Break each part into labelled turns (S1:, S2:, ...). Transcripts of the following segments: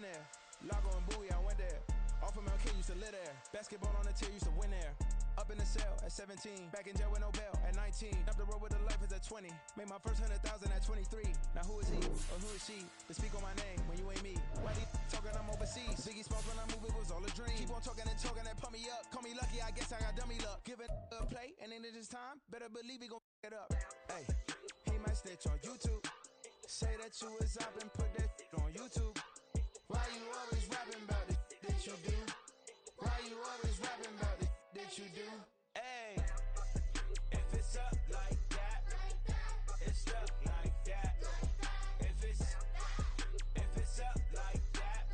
S1: there. Lago and Bowie, I went there. Off of MLK, used to live there. Basketball on the tier, used to win there. Up in the cell at 17. Back in jail with no bail at 19. Up the road with the life is at 20. Made my first 100,000 at 23. Now who is he or who is she to speak on my name when you ain't me? Why these talking I'm overseas? Biggie Smalls when I move, it was all a dream. Keep on talking and pump me up. Call me lucky, I guess I got dummy luck. Give it a play and in this time, better believe he gon' it up. Hey, he might snitch on YouTube. Say that you was up and put that on YouTube. Why you always rapping about it that you do? Why you always rapping about it that you do? Hey, if it's up like that, it's up like that. If it's up like that,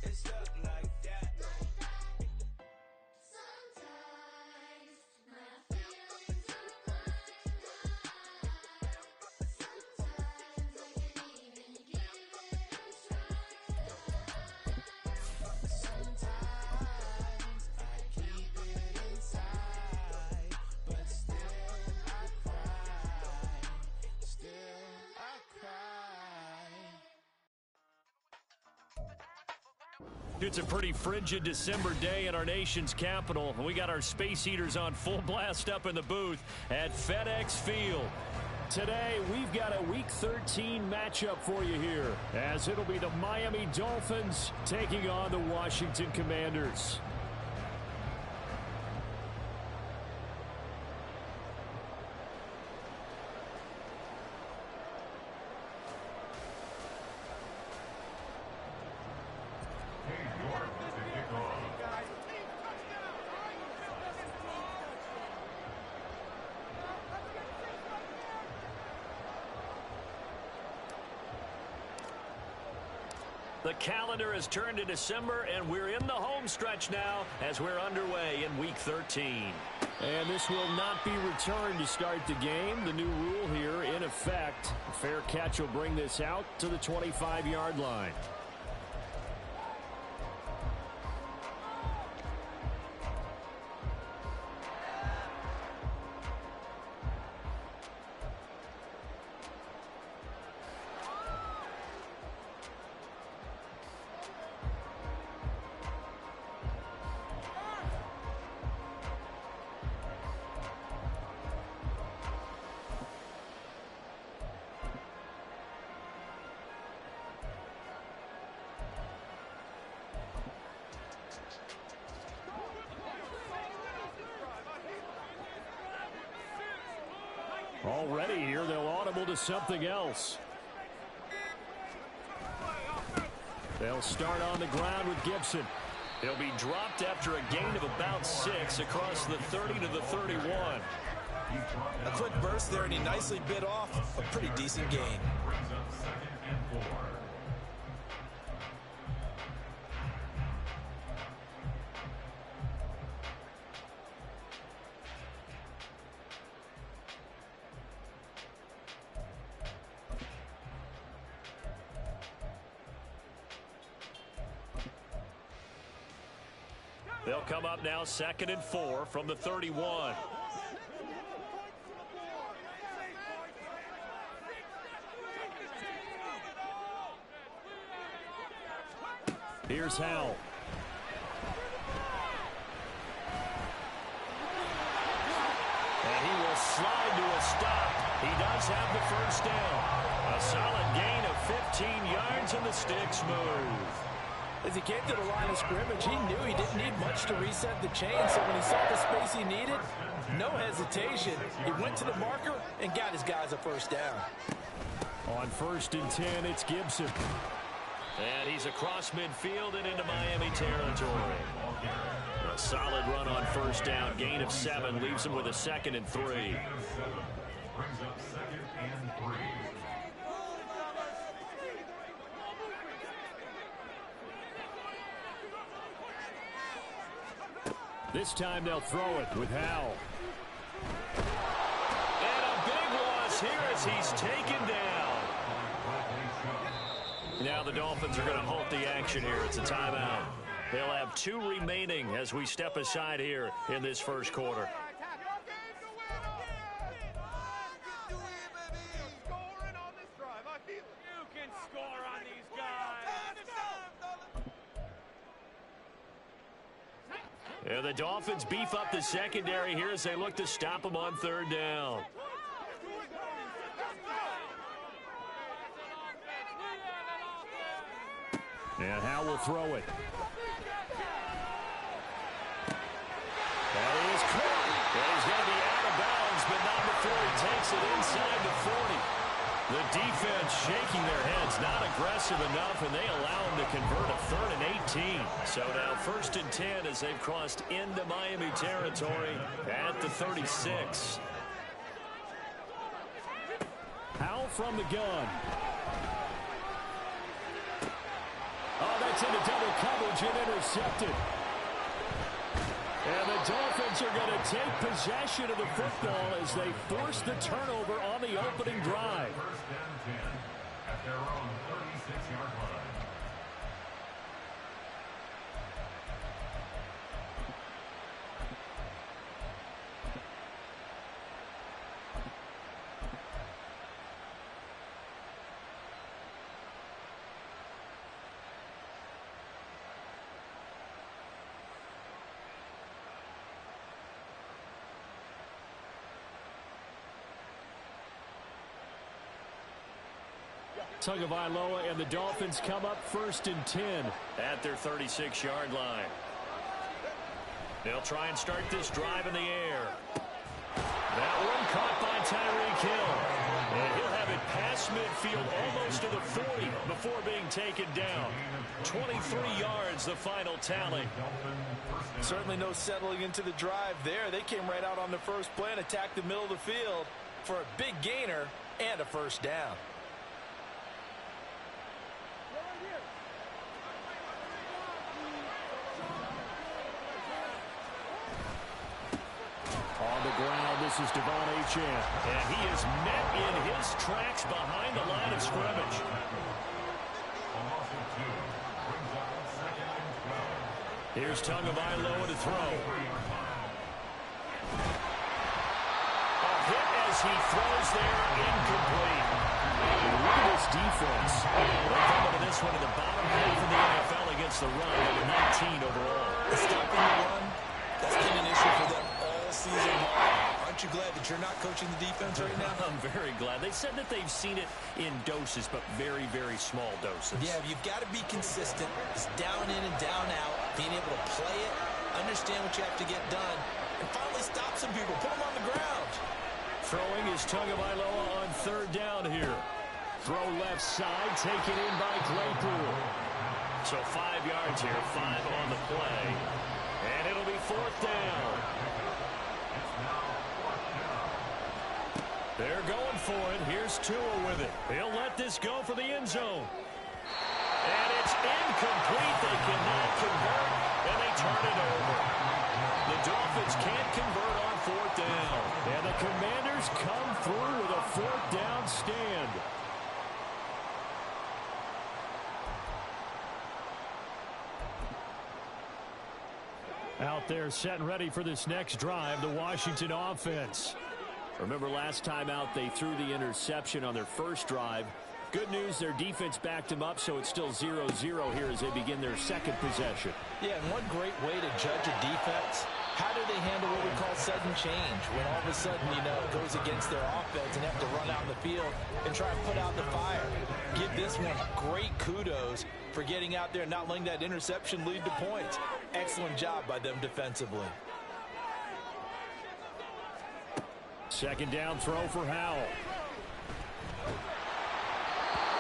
S1: it's up like that.
S2: Sometimes my feelings are flying high. Sometimes I can't even give it a try.
S1: Sometimes I keep it inside, but still I cry. Still I cry.
S3: It's a pretty frigid December day in our nation's capital. We got our space heaters on full blast up in the booth at FedEx Field. Today, we've got a Week 13 matchup for you here, as it'll be the Miami Dolphins taking on the Washington Commanders. The calendar has turned to December, and we're in the home stretch now as we're underway in Week 13. And this will not be returned to start the game. The new rule here in effect. A fair catch will bring this out to the 25-yard line. Already here, they'll audible to something else. They'll start on the ground with Gibson. He'll be dropped after a gain of about 6 across the 30 to the 31.
S4: A quick burst there, and he nicely bit off a pretty decent gain.
S3: They'll come up now 2nd and 4 from the 31. Here's Howell. And he will slide to a stop. He does have the first down. A solid gain of 15 yards, and the sticks move.
S4: As he came to the line of scrimmage, he knew he didn't need much to reset the chain, so when he saw the space he needed, no hesitation. He went to the marker and got his guys a first down.
S3: On 1st and 10, it's Gibson. And he's across midfield and into Miami territory. A solid run on 1st down, gain of 7, leaves him with a 2nd and 3.
S5: Brings up 2nd and 3.
S3: This time they'll throw it with Howell. And a big loss here as he's taken down. Now the Dolphins are going to halt the action here. It's a timeout. They'll have 2 remaining as we step aside here in this first quarter.
S6: You can score on these guys.
S3: And the Dolphins beef up the secondary here as they look to stop them on third down.
S6: And Howe will throw it.
S3: That is caught. And he's going to be out of bounds, but not before he takes it inside the 40. The defense shaking their heads, not aggressive enough, and they allow him to convert a 3rd and 18. So now 1st and 10 as they've crossed into Miami territory at the 36.
S6: Howe from the gun. Oh, that's into double coverage and intercepted. And the Dolphins are going to take possession of the football as they force the turnover on the opening drive.
S5: 1st and 10 at their own 36-yard line.
S6: Tagovailoa and the Dolphins come up 1st and 10
S3: at their 36-yard line. They'll try and start this drive in the air. That one caught by Tyreek Hill. And he'll have it past midfield almost to the 40 before being taken down. 23 yards, the final tally.
S4: Certainly no settling into the drive there. They came right out on the first play and attacked the middle of the field for a big gainer and a 1st down.
S6: On the ground, this is Devon Achane.
S3: And he is met in his tracks behind the line of scrimmage. Here's Tagovailoa to throw. A hit as he throws there, incomplete.
S6: Look at this defense.
S3: They're coming to this one in the bottom half of the NFL against the run, number 19 overall.
S7: Stopping the run, that's been an issue for them all season long. Aren't you glad that you're not coaching the defense right now?
S3: I'm very glad. They said that they've seen it in doses, but very, very small doses.
S7: Yeah, you've got to be consistent. It's down in and down out, being able to play it, understand what you have to get done, and finally stop some people, put them on the ground.
S3: Throwing is Tagovailoa on 3rd down here.
S6: Throw left side, taken in by Claypool.
S3: So 5 yards here, 5 on the play. And it'll be 4th down. They're going for it. Here's Tua with it. He'll let this go for the end zone. And it's incomplete. They cannot convert, and they turn it over. The Dolphins can't convert on 4th down.
S6: And the Commanders come through with a 4th down stand. Out there set and ready for this next drive, the Washington offense. Remember last time out they threw the interception on their first drive. Good news, their defense backed them up, so it's still 0-0 here as they begin their 2nd possession.
S4: Yeah, and one great way to judge a defense, how do they handle what we call sudden change? When all of a sudden, you know, it goes against their offense and have to run out in the field and try and put out the fire. Give this one great kudos for getting out there and not letting that interception lead to points. Excellent job by them defensively.
S6: 2nd down throw for Howell.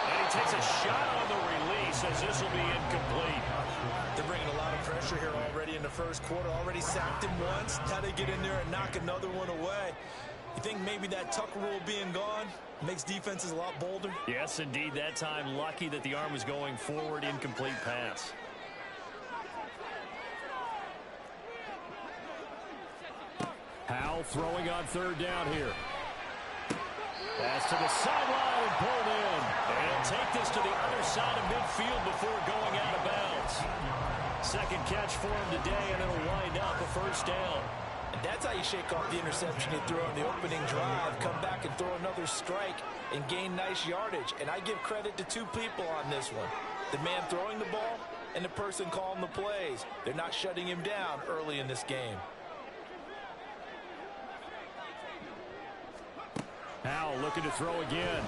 S3: And he takes a shot on the release as this will be incomplete.
S7: They're bringing a lot of pressure here already in the 1st quarter. Already sacked him once. Now they get in there and knock another one away. You think maybe that tuck rule being gone makes defenses a lot bolder?
S3: Yes, indeed. That time, lucky that the arm was going forward. Incomplete pass.
S6: Howell throwing on 3rd down here. Pass to the sideline and pulled in.
S3: And take this to the other side of midfield before going out of bounds. 2nd catch for him today, and it'll wind up a 1st down.
S4: And that's how you shake off the interception you throw on the opening drive. Come back and throw another strike and gain nice yardage. And I give credit to 2 people on this one. The man throwing the ball
S7: and the person calling the plays. They're not shutting him down early in this game.
S6: Howell looking to throw again.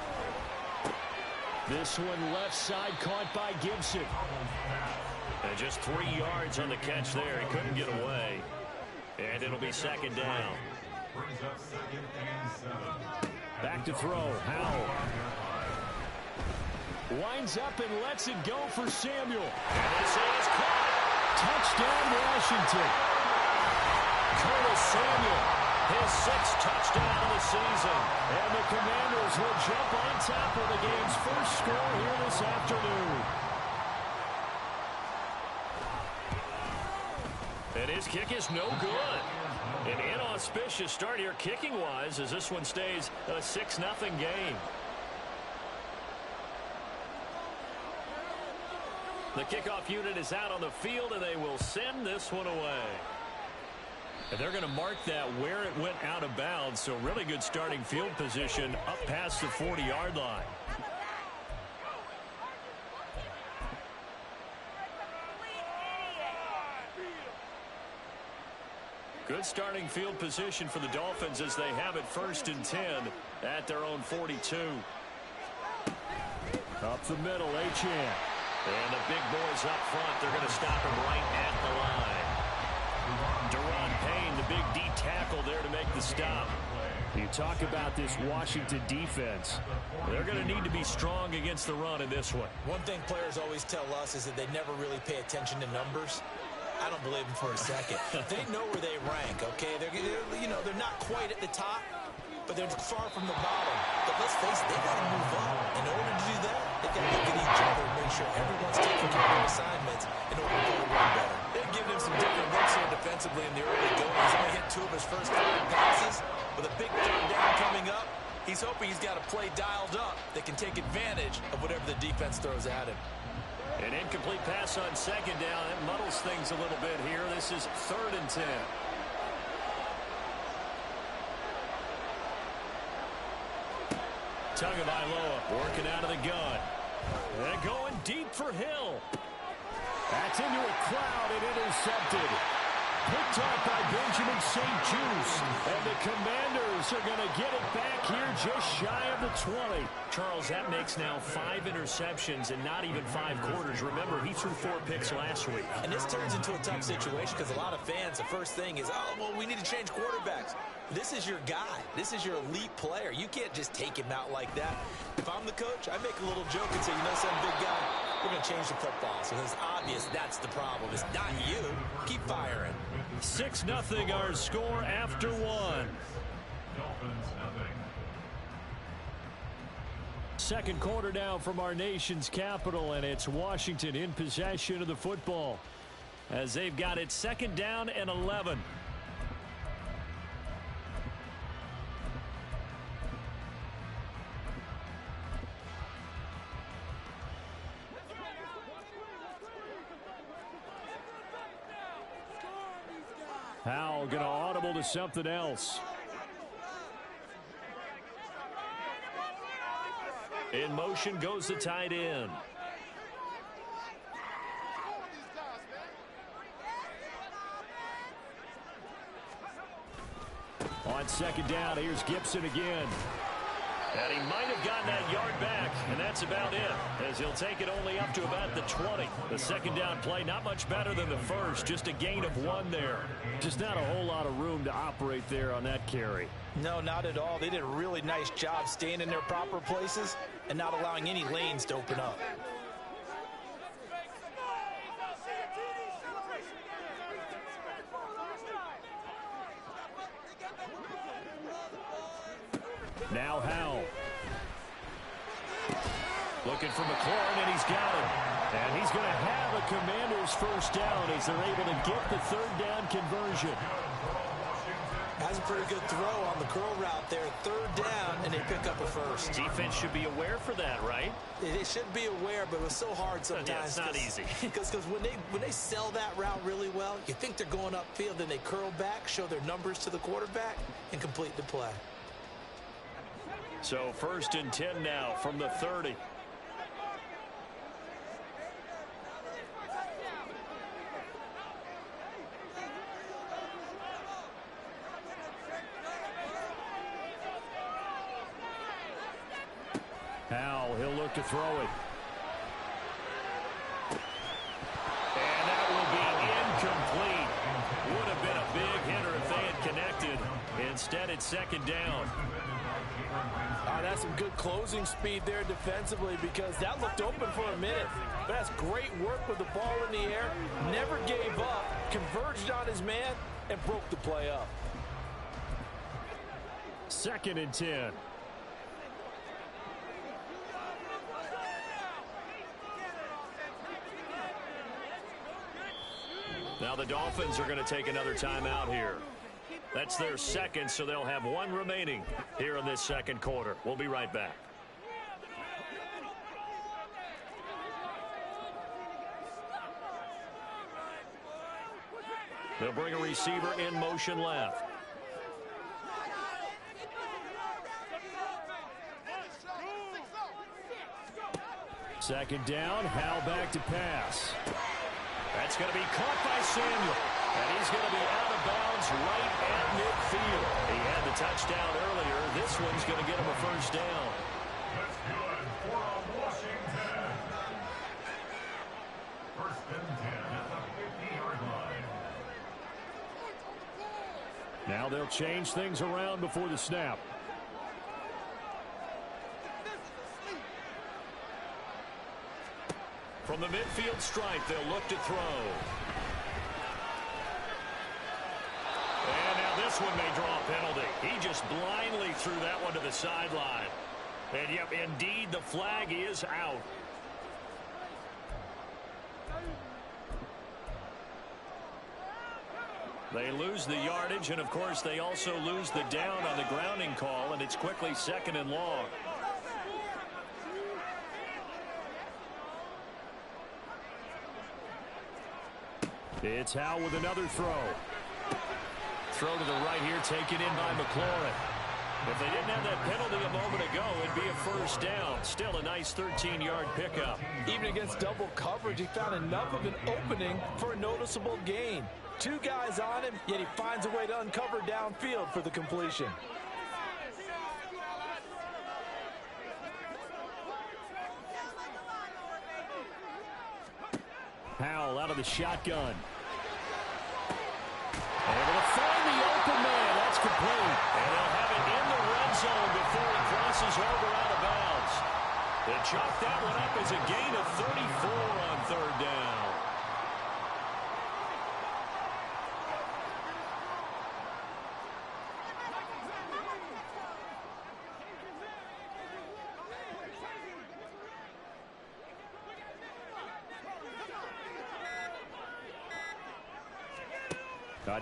S6: This one left side caught by Gibson.
S3: And just 3 yards on the catch there. He couldn't get away. And it'll be second down.
S5: Brings up 2nd and 7.
S6: Back to throw. Howell winds up and lets it go for Samuel.
S3: And this is caught.
S6: Touchdown, Washington.
S3: Curtis Samuel, his 6th touchdown of the season.
S6: And the Commanders will jump on top of the game's first score here this afternoon.
S3: And his kick is no good. An inauspicious start here kicking-wise as this one stays a 6-0 game. The kickoff unit is out on the field, and they will send this one away. And they're going to mark that where it went out of bounds, so really good starting field position up past the 40-yard line. Good starting field position for the Dolphins as they have it 1st and 10 at their own 42.
S6: Up the middle, Achane.
S3: And the big boys up front, they're going to stop him right at the line. Deron Payne, the big D tackle there to make the stop.
S6: You talk about this Washington defense.
S3: They're going to need to be strong against the run in this one.
S7: One thing players always tell us is that they never really pay attention to numbers. I don't believe them for a second. They know where they rank, okay? They're not quite at the top, but they're far from the bottom. But let's face it, they got to move up. In order to do that, they got to look at each other and make sure everyone's taking care of their assignments in order to play run better. They've given him some different looks here defensively in the early going. He's only hit 2 of his first 5 passes. With a big 3rd down coming up, he's hoping he's got a play dialed up that can take advantage of whatever the defense throws at him.
S3: An incomplete pass on 2nd down. It muddles things a little bit here. This is 3rd and 10. Tagovailoa working out of the gun. And going deep for Hill.
S6: That's into a crowd and intercepted. Picked up by Benjamin St-Juste. And the Commanders are going to get it back here just shy of the 20.
S3: Charles, that makes now 5 interceptions and not even 5 quarters. Remember, he threw 4 picks last week.
S7: And this turns into a tough situation because a lot of fans, the first thing is, oh, well, we need to change quarterbacks. This is your guy. This is your elite player. You can't just take him out like that. If I'm the coach, I make a little joke and say, you know something, big guy, we're going to change the football. So it's obvious that's the problem. It's not you. Keep firing.
S3: 6-0 our score after 1.
S5: Dolphins, nothing.
S6: Second quarter now from our nation's capital, and it's Washington in possession of the football
S3: as they've got it 2nd down and 11.
S6: Howell going to audible to something else.
S3: In motion goes the tight end.
S6: On 2nd down, here's Gibson again.
S3: And he might have gotten that yard back, and that's about it, as he'll take it only up to about the 20. The 2nd down play, not much better than the first, just a gain of 1 there.
S6: Just not a whole lot of room to operate there on that carry.
S7: No, not at all. They did a really nice job staying in their proper places and not allowing any lanes to open up.
S6: Now Howell.
S3: Looking for McLaurin, and he's got him.
S6: And he's going to have a Commander's first down as they're able to get the 3rd down conversion.
S7: That's a pretty good throw on the curl route there. 3rd down, and they pick up a first.
S3: Defense should be aware for that, right?
S7: They should be aware, but it was so hard sometimes.
S3: Yeah, it's not easy.
S7: Because when they sell that route really well, you think they're going upfield, then they curl back, show their numbers to the quarterback, and complete the play.
S3: So 1st and 10 now from the 30.
S6: Howell, he'll look to throw it. And that will be incomplete. Would have been a big hitter if they had connected. Instead, it's second down.
S4: That's some good closing speed there defensively, because that looked open for a minute. But that's great work with the ball in the air. Never gave up, converged on his man, and broke the play up.
S6: 2nd and 10. Now the Dolphins are going to take another timeout here. That's their second, so they'll have one remaining here in this second quarter. We'll be right back. They'll bring a receiver in motion left. Second down, Howell back to pass. That's going to be caught by Samuel. And he's going to be out of bounds right at midfield. He had the touchdown earlier. This one's going to get him a first down.
S5: That's good for Washington. 1st and 10 at the 50-yard line.
S6: Now they'll change things around before the snap. From the midfield stripe, they'll look to throw. And now this one may draw a penalty. He just blindly threw that one to the sideline. And yep, indeed, the flag is out. They lose the yardage, and of course, they also lose the down on the grounding call, and it's quickly 2nd and long. It's Howell with another throw. Throw to the right here, taken in by McLaurin. If they didn't have that penalty a moment ago, it'd be a first down. Still a nice 13-yard pickup.
S4: Even against double coverage, he found enough of an opening for a noticeable gain. 2 guys on him, yet he finds a way to uncover downfield for the completion.
S6: Howell out of the shotgun. Able to find the open man. That's complete. And they'll have it in the red zone before he crosses over out of bounds. They chalk that one up as a gain of 34 on 3rd down.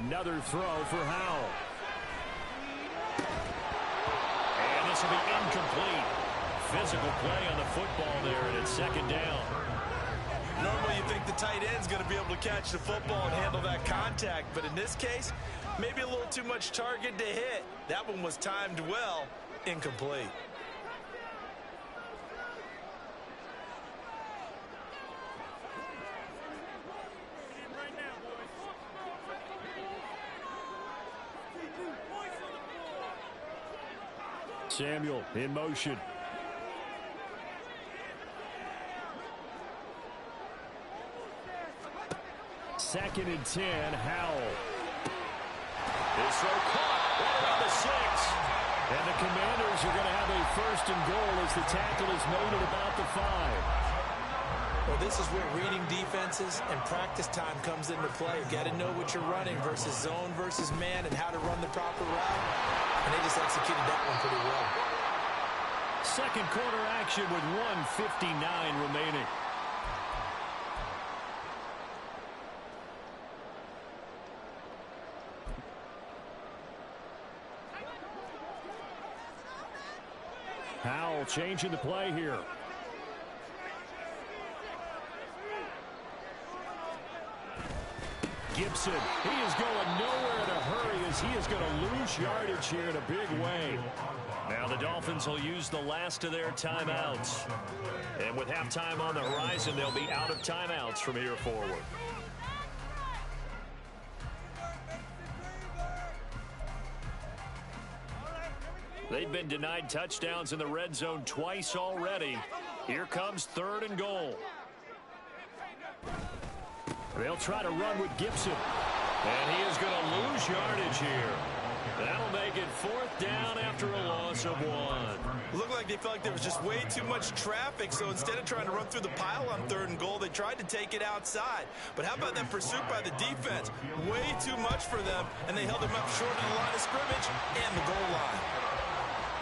S6: Another throw for Howell. And this will be incomplete. Physical play on the football there, and it's 2nd down.
S7: Normally you think the tight end's going to be able to catch the football and handle that contact, but in this case, maybe a little too much target to hit. That one was timed well, incomplete.
S6: Samuel in motion. 2nd and 10, Howell. This throw caught right around the 6. And the Commanders are going to have a 1st and goal as the tackle is made at about the 5.
S7: Well, this is where reading defenses and practice time comes into play. You got to know what you're running versus zone versus man and how to run the proper route. And they just executed that one pretty well.
S6: Second quarter action with 1:59 remaining. Howell changing the play here. Gibson, he is going nowhere in a hurry as he is going to lose yardage here in a big way. Now the Dolphins will use the last of their timeouts. And with halftime on the horizon, they'll be out of timeouts from here forward. They've been denied touchdowns in the red zone twice already. Here comes 3rd and goal. They'll try to run with Gibson. And he is going to lose yardage here. That'll make it 4th down after a loss of 1.
S7: Looked like they felt like there was just way too much traffic, so instead of trying to run through the pile on 3rd and goal, they tried to take it outside. But how about that pursuit by the defense? Way too much for them, and they held him up short of the line of scrimmage and the goal line.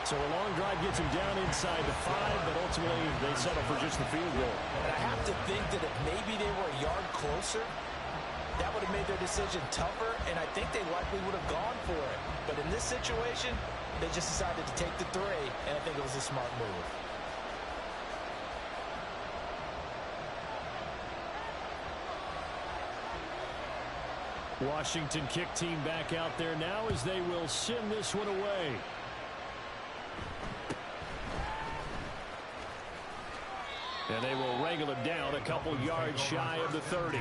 S6: So a long drive gets him down inside the 5, but ultimately they settle for just the field goal.
S7: And I have to think that if maybe they were a yard closer, that would have made their decision tougher, and I think they likely would have gone for it. But in this situation, they just decided to take the 3, and I think it was a smart move.
S6: Washington kick team back out there now as they will send this one away. And they will wrangle him down a couple yards shy of the 30.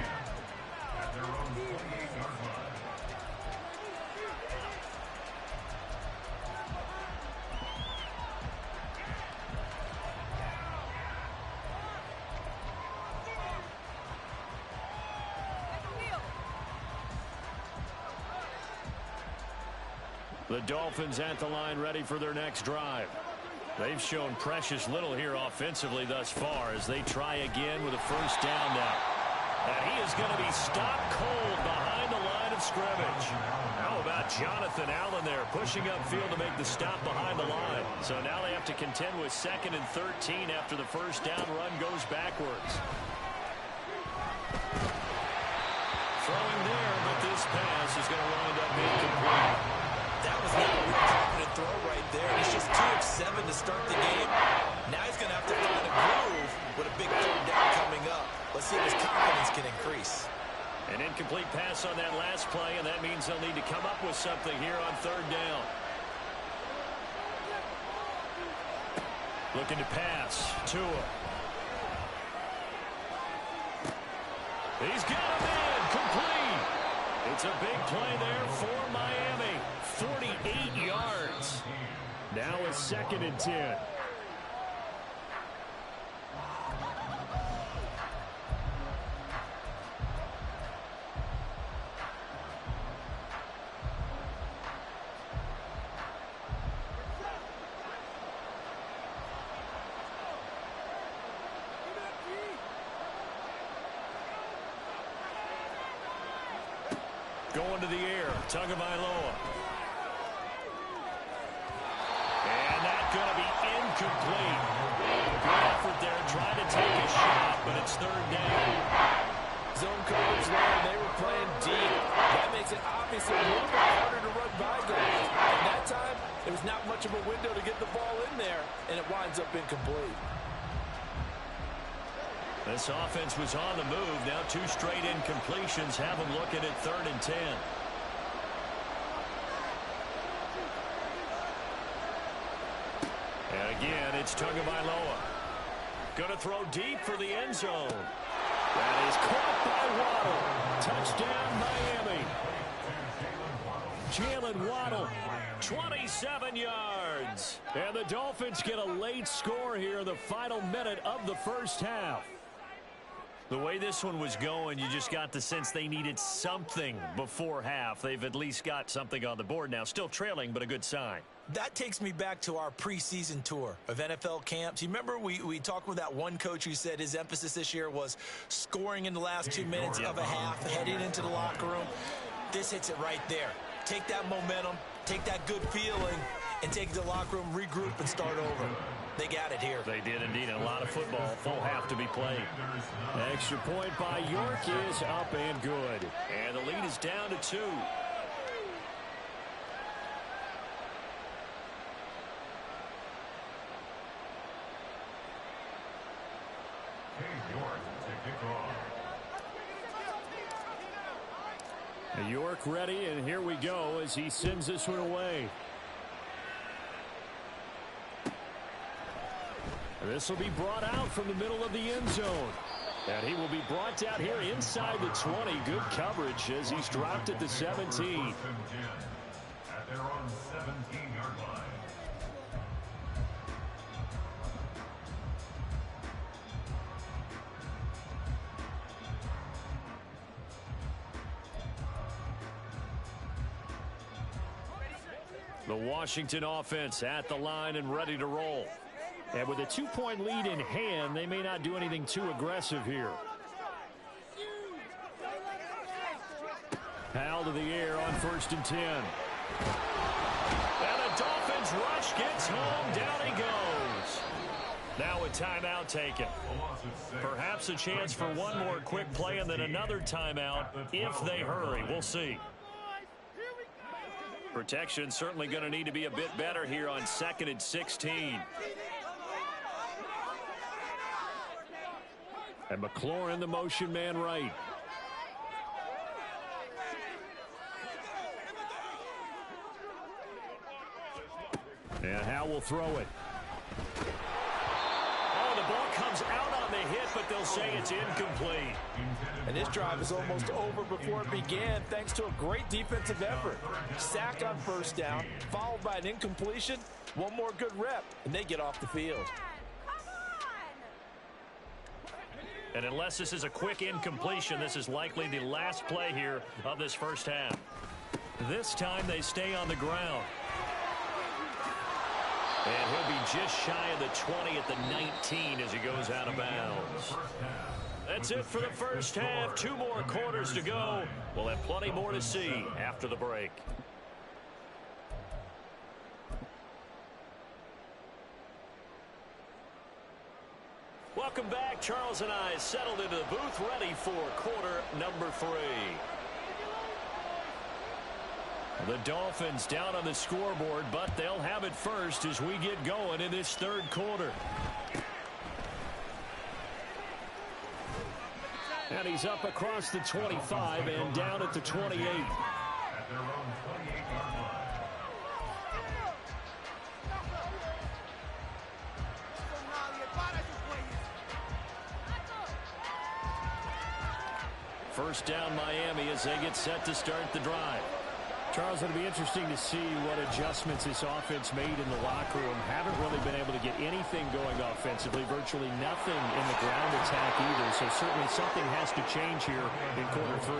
S6: The Dolphins at the line ready for their next drive. They've shown precious little here offensively thus far as they try again with a 1st down now. And he is going to be stopped cold behind the line of scrimmage. How about Jonathan Allen there pushing upfield to make the stop behind the line. So now they have to contend with 2nd and 13 after the 1st down run goes backwards. Throwing there, but this pass is going to wind up being complete.
S7: That was not a real confident throw right there. He's just 2 of 7 to start the game. Now he's going to have to find a groove with a big 3rd down coming up. Let's see if his confidence can increase.
S6: An incomplete pass on that last play, and that means they'll need to come up with something here on 3rd down. Looking to pass. Tua. He's got him in. Complete. It's a big play there for Miami. 48 yards. Now it's 2nd and 10. Going to the air, Tagovailoa. And that's going to be incomplete. Good effort there, trying to take a shot, but it's 3rd down.
S7: Zone coverage there, and they were playing deep. That makes it obviously a little bit harder to run by guys. And that time, there was not much of a window to get the ball in there, and it winds up incomplete.
S6: This offense was on the move. Now 2 straight incompletions have them looking at 3rd and 10. And again, it's Tagovailoa. Going to throw deep for the end zone. That is caught by Waddle. Touchdown, Miami. Jalen Waddle, 27 yards. And the Dolphins get a late score here in the final minute of the 1st half. The way this one was going, you just got the sense they needed something before half. They've at least got something on the board now. Still trailing, but a good sign.
S7: That takes me back to our preseason tour of NFL camps. You remember we talked with that one coach who said his emphasis this year was scoring in the last 2 minutes of a half, heading into the locker room. This hits it right there. Take that momentum, take that good feeling, and take it to the locker room, regroup, and start over. They got it here.
S6: They did indeed. A lot of football. Full half to be played. Extra point by York is up and good. And the lead is down to 2. York ready, and here we go as he sends this one away. This will be brought out from the middle of the end zone. And he will be brought down here inside the 20. Good coverage as he's dropped at the 17.
S5: At their own 17-yard line.
S6: The Washington offense at the line and ready to roll. And with a 2-point lead in hand, they may not do anything too aggressive here. Powell to the air on 1st and 10. And the Dolphins rush gets home. Down he goes. Now a timeout taken. Perhaps a chance for one more quick play and then another timeout if they hurry. We'll see. Protection certainly going to need to be a bit better here on 2nd and 16. And McLaurin, the motion man right. And Howe will throw it. Oh, the ball comes out on the hit, but they'll say it's incomplete.
S4: And this drive is almost over before it began thanks to a great defensive effort. Sack on 1st down, followed by an incompletion. One more good rep, and they get off the field.
S6: And unless this is a quick incompletion, this is likely the last play here of this 1st half. This time they stay on the ground. And he'll be just shy of the 20 at the 19 as he goes out of bounds. That's it for the 1st half. 2 more quarters to go. We'll have plenty more to see after the break. Welcome back. Charles and I settled into the booth, ready for quarter number 3. The Dolphins down on the scoreboard, but they'll have it first as we get going in this 3rd quarter. And he's up across the 25 and down at the 28.
S5: At their own 28-yard line.
S6: First down Miami as they get set to start the drive. Charles, it'll be interesting to see what adjustments this offense made in the locker room. Haven't really been able to get anything going offensively, virtually nothing in the ground attack either. So certainly something has to change here in quarter 3.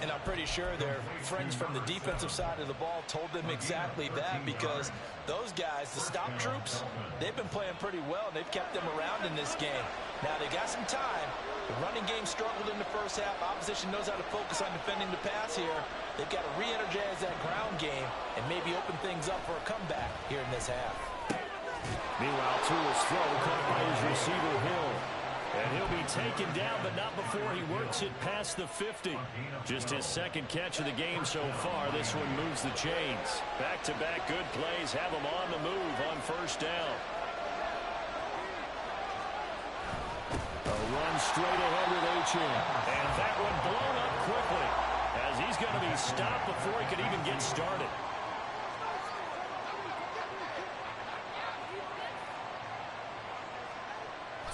S4: And I'm pretty sure their friends from the defensive side of the ball told them exactly that, because those guys, the stop troops, they've been playing pretty well. They've kept them around in this game. Now they got some time. The running game struggled in the 1st half. Opposition knows how to focus on defending the pass here. They've got to re-energize that ground game and maybe open things up for a comeback here in this half.
S6: Meanwhile, Tua's throw caught by his receiver, Hill. And he'll be taken down, but not before he works it past the 50. Just his 2nd catch of the game so far. This one moves the chains. Back-to-back good plays have him on the move on 1st down. A run straight ahead with H.M. And that one blown up quickly as he's going to be stopped before he could even get started.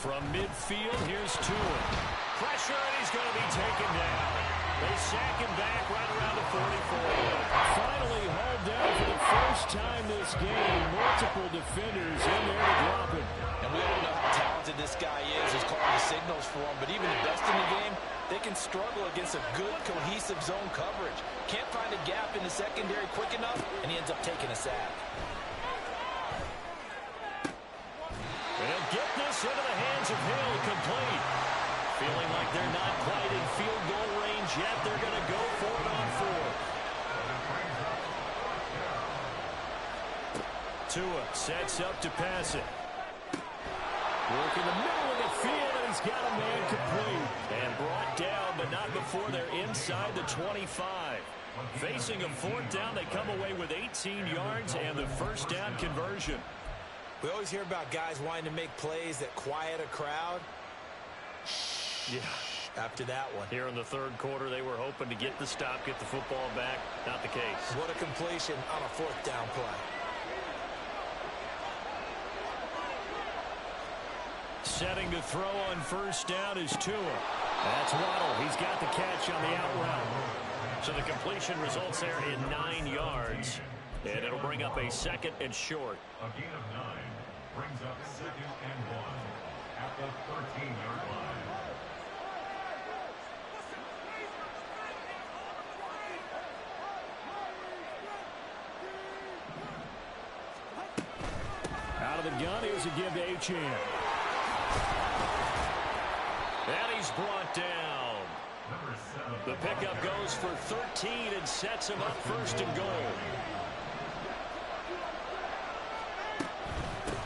S6: From midfield, here's Tua. Pressure, and he's going to be taken down. They sack him back right around the 44. Finally hauled down for the first time this game. Multiple defenders in there to drop him.
S4: And we all know how talented this guy is. He's calling the signals for him. But even the best in the game, they can struggle against a good, cohesive zone coverage. Can't find a gap in the secondary quick enough, and he ends up taking a sack.
S6: And get this into the hands of Hill, complete. Feeling like they're not quite in field goal range yet. They're going to go for it on 4th. Tua sets up to pass it. Work in the middle of the field, and he's got a man complete. And brought down, but not before they're inside the 25. Facing a 4th down, they come away with 18 yards and the 1st down conversion.
S7: We always hear about guys wanting to make plays that quiet a crowd.
S6: Yeah.
S7: After that one.
S6: Here in the 3rd quarter, they were hoping to get the stop, get the football back. Not the case.
S7: What a completion on a 4th down play.
S6: Setting to throw on 1st down is Tua. That's Waddle. He's got the catch on the out route. So the completion results there in 9 yards. And it'll bring up a 2nd and short.
S5: A gain of 9 brings up 2nd and 1 at the 13-yard line.
S6: gives a give to Achane.
S3: And he's brought down. The pickup goes for 13 and sets him up first and goal.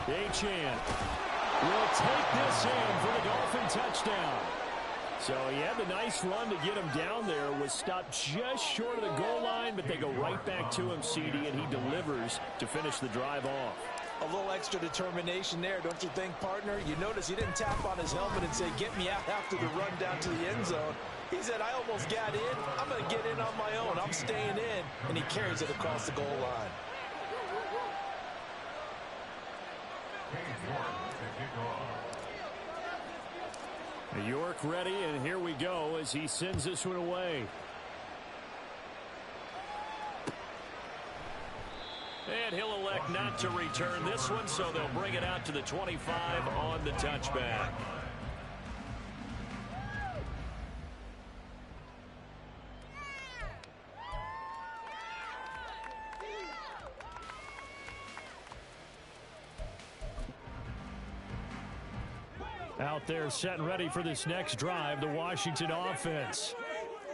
S6: Achane will take this in for the Dolphin touchdown. So he had the nice run to get him down there, was stopped just short of the goal line, but they go right back to him, CD, and he delivers to finish the drive off.
S7: A little extra determination there, don't you think, partner? You notice he didn't tap on his helmet and say, get me out after the run down to the end zone. He said, I almost got in. I'm going to get in on my own. I'm staying in. And he carries it across the goal line.
S6: York ready, and here we go as he sends this one away.
S3: And he'll elect not to return this one, so they'll bring it out to the 25 on the touchback.
S6: Out there set and ready for this next drive, the Washington offense.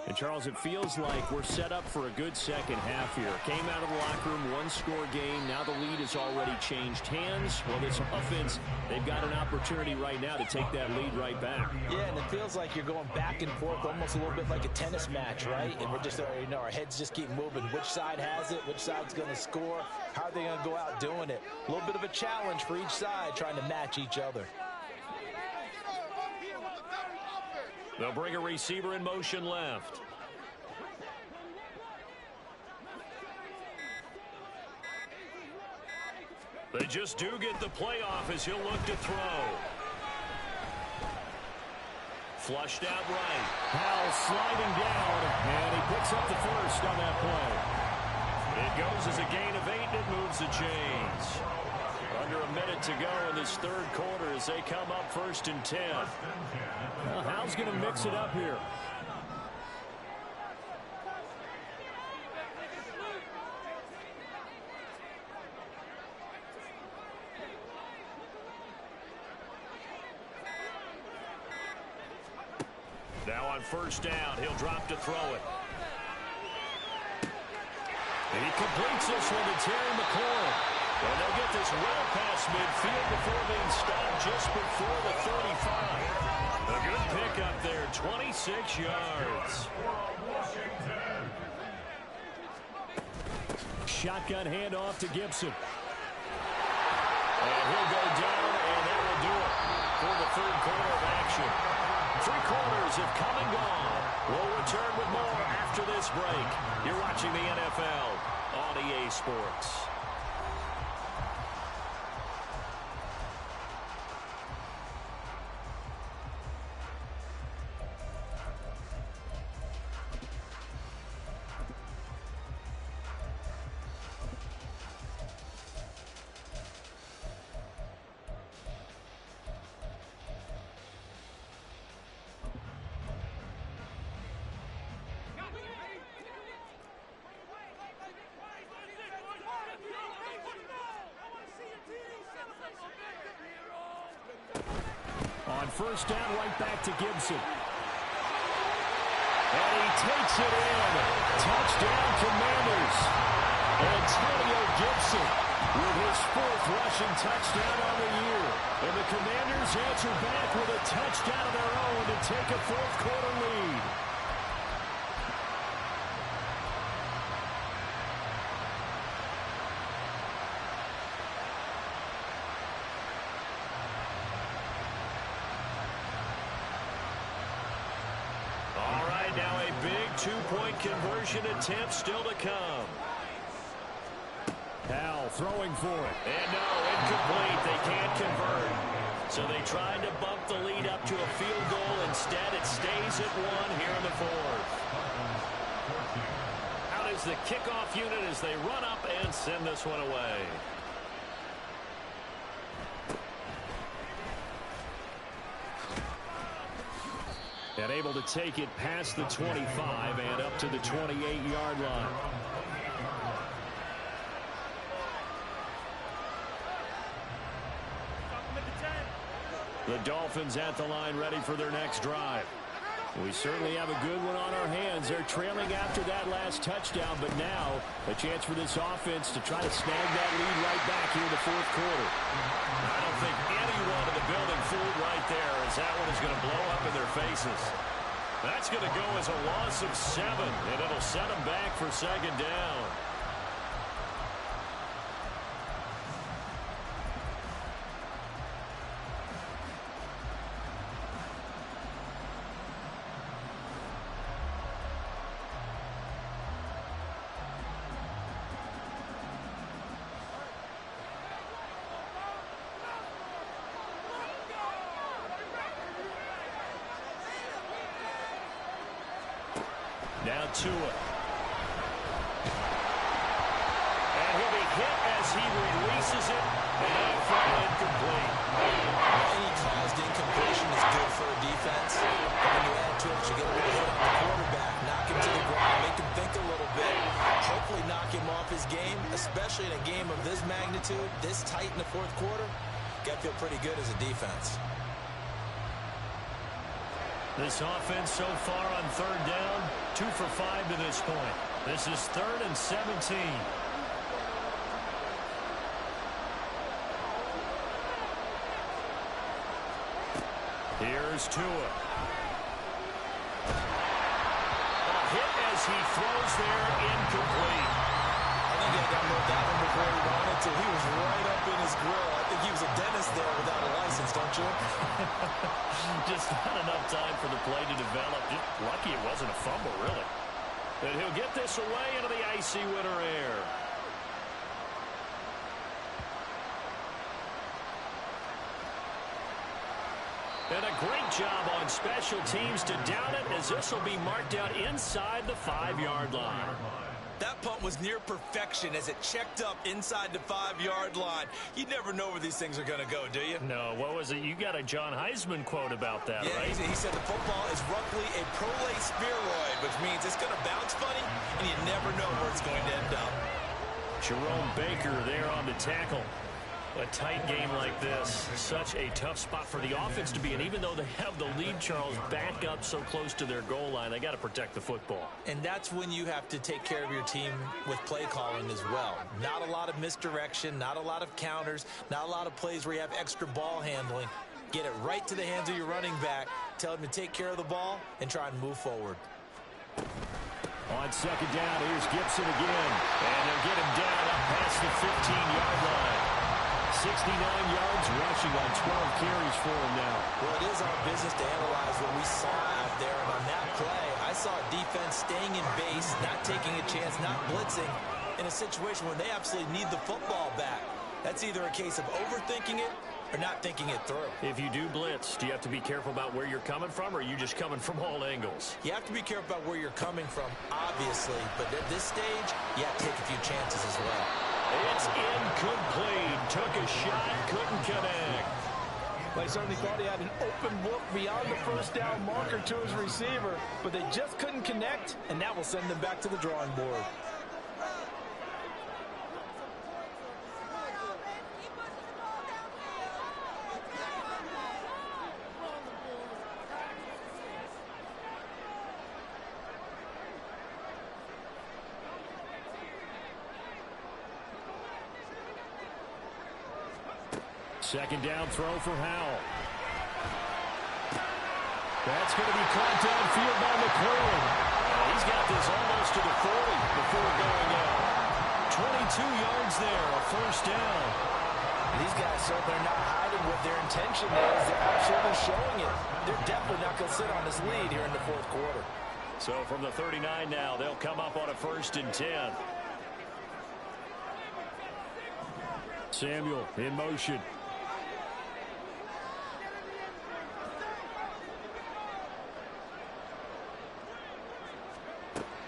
S6: And, Charles, it feels like we're set up for a good second half here. Came out of the locker room, one-score game. Now the lead has already changed hands. Well, this offense, they've got an opportunity right now to take that lead right back.
S7: Yeah, and it feels like you're going back and forth almost a little bit like a tennis match, right? And we're just, our heads just keep moving. Which side has it? Which side's going to score? How are they going to go out doing it? A little bit of a challenge for each side trying to match each other.
S3: They'll bring a receiver in motion left. They just do get the playoff as he'll look to throw. Flushed out right.
S6: Howell sliding down, and he picks up the first on that play.
S3: It goes as a gain of 8, and it moves the chains. Under a minute to go in this third quarter as they come up 1st and 10.
S6: Well, Howell's going to mix it up here.
S3: Now on 1st down, he'll drop to throw it. He completes this one to Terry McLaurin. And they'll get this well past midfield before being stopped just before the 35. A good pickup there, 26 yards.
S6: Shotgun handoff to Gibson.
S3: And he'll go down, and that will do it for the third quarter of action. 3 quarters have come and gone. We'll return with more after this break. You're watching the NFL on EA Sports.
S6: On 1st down, right back to Gibson. And he takes it in. Touchdown, Commanders. Antonio Gibson with his 4th rushing touchdown on the year. And the Commanders answer back with a touchdown of their own to take a 4th quarter lead.
S3: Now a big 2-point conversion attempt still to come.
S6: Howell throwing for it.
S3: And no, incomplete. They can't convert. So they tried to bump the lead up to a field goal. Instead, it stays at 1 here in the 4th. Out is the kickoff unit as they run up and send this one away.
S6: And able to take it past the 25 and up to the 28-yard line. The Dolphins at the line ready for their next drive. We certainly have a good one on our hands. They're trailing after that last touchdown, but now a chance for this offense to try to snag that lead right back here in the fourth quarter.
S3: I don't think anyone in the building fooled right there, as that one is going to blow up in their faces. That's going to go as a loss of 7, and it'll set them back for second down. Now Tua. And he'll be hit as he releases it. And that fall incomplete.
S7: Any caused incompletion is good for a defense. But when you add to it, you get a little hit on the quarterback, knock him to the ground, make him think a little bit, hopefully knock him off his game, especially in a game of this magnitude, this tight in the fourth quarter. Got to feel pretty good as a defense.
S3: This offense so far on third down, 2 for 5 to this point. This is 3rd and 17. Here's Tua. A hit as he throws there, incomplete.
S7: I think he got that one before he wanted to. He was right up in his grill. I think he was a dentist there without a license, don't you?
S3: Just not enough time for the play to develop. Just lucky it wasn't a fumble, really. And he'll get this away into the icy winter air. And a great job on special teams to down it, as this will be marked out inside the 5-yard line.
S7: That punt was near perfection as it checked up inside the 5-yard line. You never know where these things are going to go, do you?
S3: No, what was it? You got a John Heisman quote about that,
S7: yeah,
S3: right?
S7: He said the football is roughly a prolate spheroid, which means it's going to bounce funny, and you never know where it's going to end up.
S3: Jerome Baker there on the tackle. A tight game like this, such a tough spot for the offense to be in. Even though they have the lead, Charles, back up so close to their goal line, they got to protect the football.
S7: And that's when you have to take care of your team with play calling as well. Not a lot of misdirection, not a lot of counters, not a lot of plays where you have extra ball handling. Get it right to the hands of your running back, tell him to take care of the ball, and try and move forward.
S6: On second down, here's Gibson again.
S3: And they'll get him down up past the 15-yard line.
S6: 69 yards rushing on 12 carries for him now.
S7: Well, it is our business to analyze what we saw out there. And on that play, I saw a defense staying in base, not taking a chance, not blitzing, in a situation where they absolutely need the football back. That's either a case of overthinking it or not thinking it through.
S3: If you do blitz, do you have to be careful about where you're coming from, or are you just coming from all angles?
S7: You have to be careful about where you're coming from, obviously. But at this stage, you have to take a few chances as well.
S3: It's incomplete. Took a shot, couldn't connect.
S8: They certainly thought he had an open look beyond the first down marker to his receiver, but they just couldn't connect, and that will send them back to the drawing board.
S6: Second down throw for Howell. That's going to be caught downfield by McClellan.
S3: He's got this almost to the 40 before going out. 22 yards there, a first down.
S8: These guys certainly are not hiding what their intention is. They're absolutely showing it. They're definitely not going to sit on this lead here in the fourth quarter.
S3: So from the 39 now, they'll come up on a 1st and 10.
S6: Samuel in motion.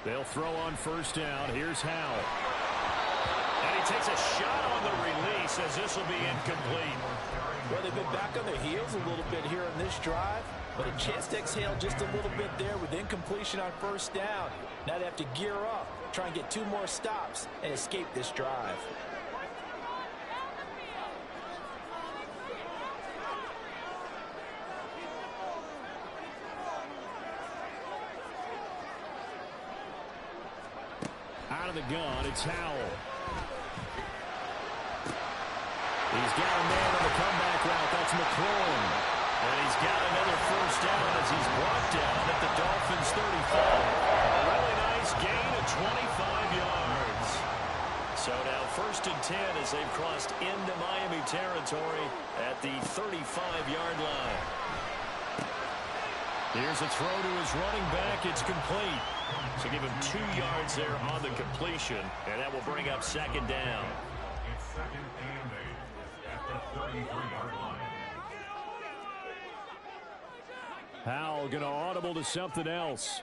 S6: They'll throw on first down. Here's Howell.
S3: And he takes a shot on the release, as this will be incomplete.
S8: Well, they've been back on their heels a little bit here in this drive, but a chance to exhale just a little bit there with incompletion on first down. Now they have to gear up, try and get 2 more stops, and escape this drive.
S6: on the gun. It's Howell. He's got a man on the comeback route. That's McLaurin. And he's got another first down as he's brought down at the Dolphins' 35. A really nice gain of 25 yards. So now 1st and 10 as they've crossed into Miami territory at the 35-yard line. Here's a throw to his running back. It's complete. So give him 2 yards there on the completion, and that will bring up 2nd down.
S5: It's 2nd and 8 at the 33-yard line.
S6: Howell going to audible to something else.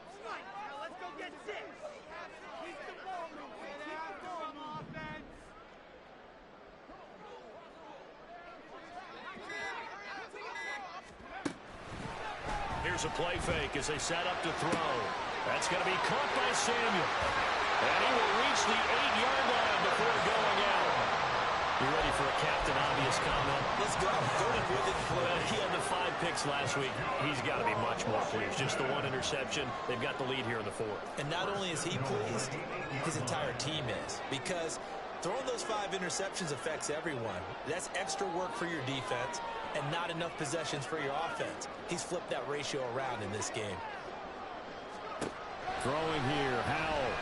S6: Here's a play fake as they set up to throw. That's going to be caught by Samuel. And he will reach the 8-yard line before going out. You ready for a Captain Obvious comment?
S7: Let's go.
S6: He had the 5 picks last week. He's got to be much more pleased. Just the 1 interception. They've got the lead here in the 4th.
S7: And not only is he pleased, his entire team is. Because throwing those 5 interceptions affects everyone. That's extra work for your defense and not enough possessions for your offense. He's flipped that ratio around in this game.
S6: Throwing here, Howell.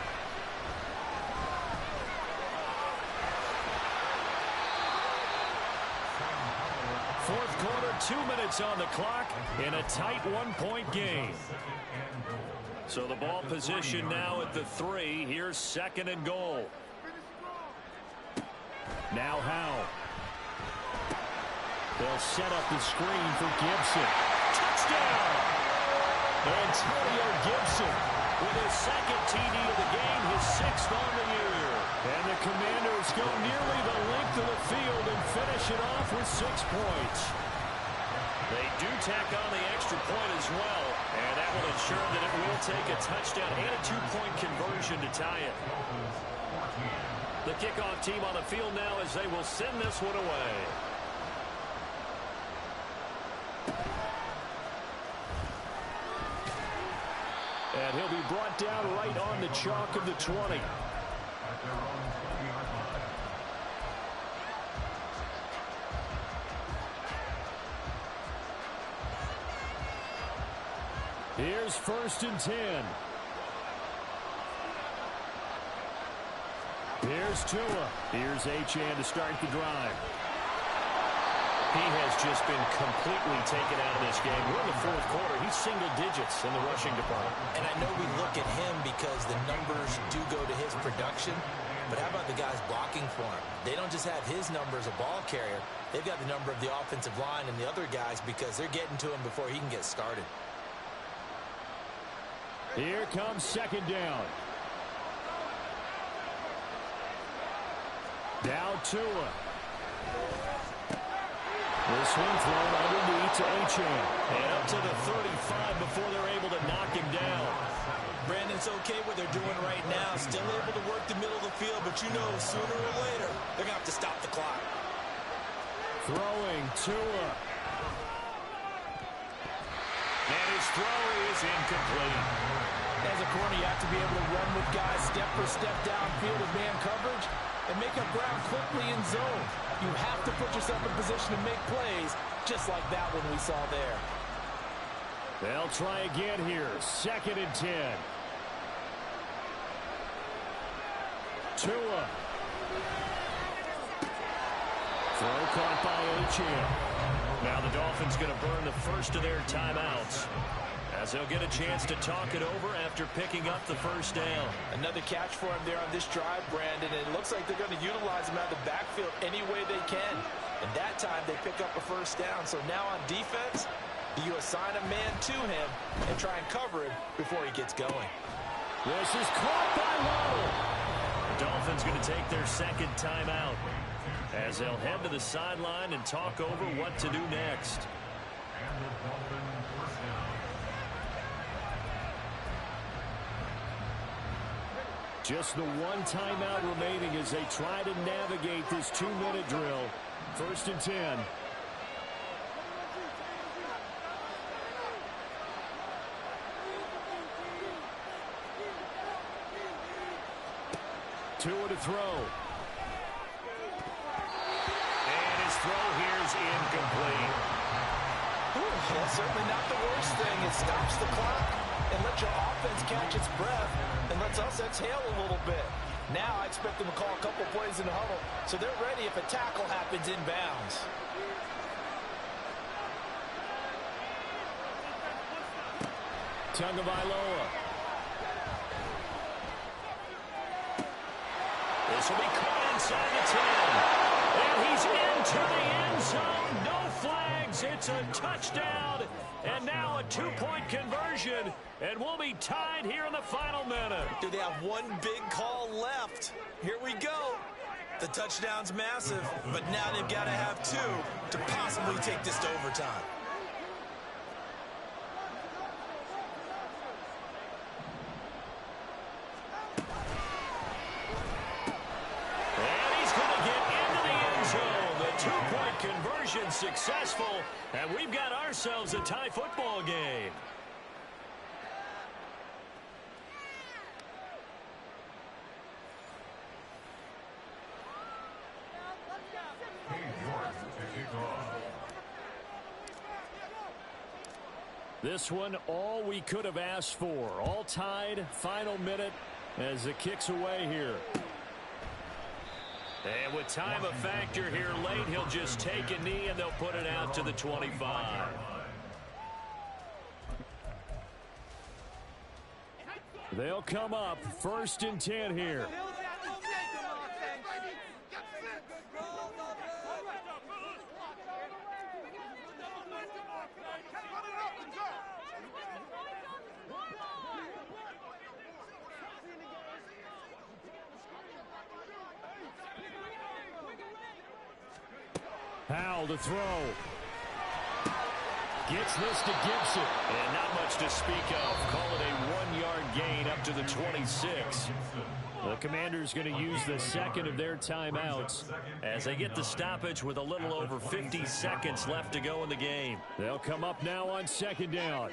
S6: Fourth quarter, 2 minutes on the clock in a tight 1-point game. So the ball position now at the 3. Here's 2nd and goal. Now Howell. They'll set up the screen for Gibson. Touchdown! Antonio Gibson with his 2nd TD of the game, his 6th on the year. And the Commanders go nearly the length of the field and finish it off with 6 points. They do tack on the extra point as well, and that will ensure that it will take a touchdown and a 2-point conversion to tie it. The kickoff team on the field now as they will send this one away. And he'll be brought down right on the chalk of the 20. Here's 1st and 10. Here's Tua. Here's Achane to start the drive. He has just been completely taken out of this game. We're in the 4th quarter. He's single digits in the rushing department.
S7: And I know we look at him because the numbers do go to his production. But how about the guys blocking for him? They don't just have his number as a ball carrier. They've got the number of the offensive line and the other guys because they're getting to him before he can get started.
S6: Here comes 2nd down. Now Tua. This one thrown underneath to Achane. And up to the 35 before they're able to knock him down.
S7: Brandon, it's okay what they're doing right now. Still able to work the middle of the field, but you know sooner or later they're going to have to stop the clock.
S6: Throwing Tua. And his throw is incomplete.
S8: As a corner, you have to be able to run with guys step for step downfield with man coverage and make up ground quickly in zone. You have to put yourself in position to make plays, just like that one we saw there.
S6: They'll try again here. 2nd and 10. Tua. Throw caught by Achane. Now the Dolphins going to burn the first of their timeouts, as they'll get a chance to talk it over after picking up the 1st down.
S8: Another catch for him there on this drive, Brandon, and it looks like they're going to utilize him out of the backfield any way they can. And that time they pick up a 1st down. So now on defense, you assign a man to him and try and cover him before he gets going.
S6: This is caught by Waddle. The Dolphins going to take their 2nd timeout, as they'll head to the sideline and talk over what to do next.
S5: And the Dolphins first down.
S6: Just the 1 timeout remaining as they try to navigate this 2-minute drill. 1st and 10. Tua to throw.
S3: And his throw here is incomplete.
S8: That's certainly not the worst thing. It stops the clock and lets your offense catch its breath and lets us exhale a little bit. Now I expect them to call a couple plays in the huddle so they're ready if a tackle happens inbounds.
S6: Tagovailoa.
S3: This will be caught inside the 10. And he's into the end zone. No flags. It's a touchdown. And now a two-point conversion. And we'll be tied here in the final minute.
S7: Do they have one big call left? Here we go. The touchdown's massive, but now they've got to have two to possibly take this to overtime.
S3: And he's going to get into the end zone. The two-point conversion successful. And we've got ourselves a tie football game.
S6: This one, all we could have asked for. All tied, final minute as it kicks away here.
S3: And with time a factor here late, he'll just take a knee and they'll put it out to the 25.
S6: They'll come up 1st and 10 here. Howell to throw. Gets this to Gibson.
S3: And not much to speak of. Call it a 1-yard gain up to the 26.
S6: The Commanders going to use the second of their timeouts
S3: as they get the stoppage with a little over 50 seconds left to go in the game.
S6: They'll come up now on 2nd down.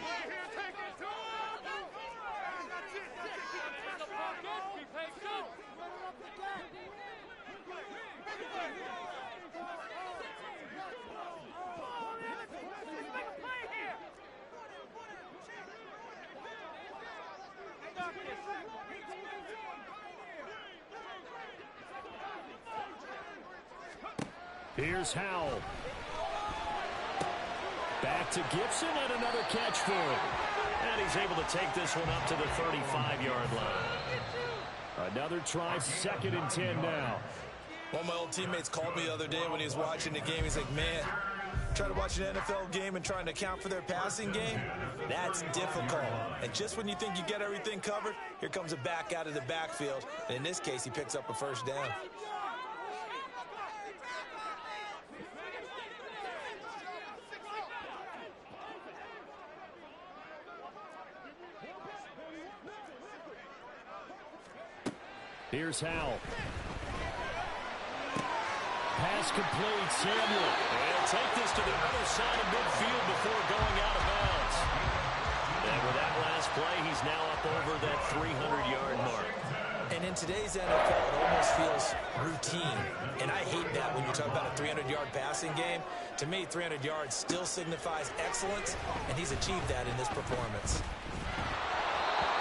S6: Here's Howell. Back to Gibson and another catch for him.
S3: And he's able to take this one up to the 35-yard line.
S6: Another try, 2nd and 10 now.
S7: One of my old teammates called me the other day when he was watching the game. He's like, man, trying to watch an NFL game and trying to account for their passing game, that's difficult. And just when you think you get everything covered, here comes a back out of the backfield. And in this case, he picks up a 1st down.
S6: Here's Howell. Pass complete, Samuel.
S3: And take this to the other side of midfield before going out of bounds. And with that last play, he's now up over that 300-yard mark.
S7: And in today's NFL, it almost feels routine. And I hate that when you talk about a 300-yard passing game. To me, 300 yards still signifies excellence, and he's achieved that in this performance.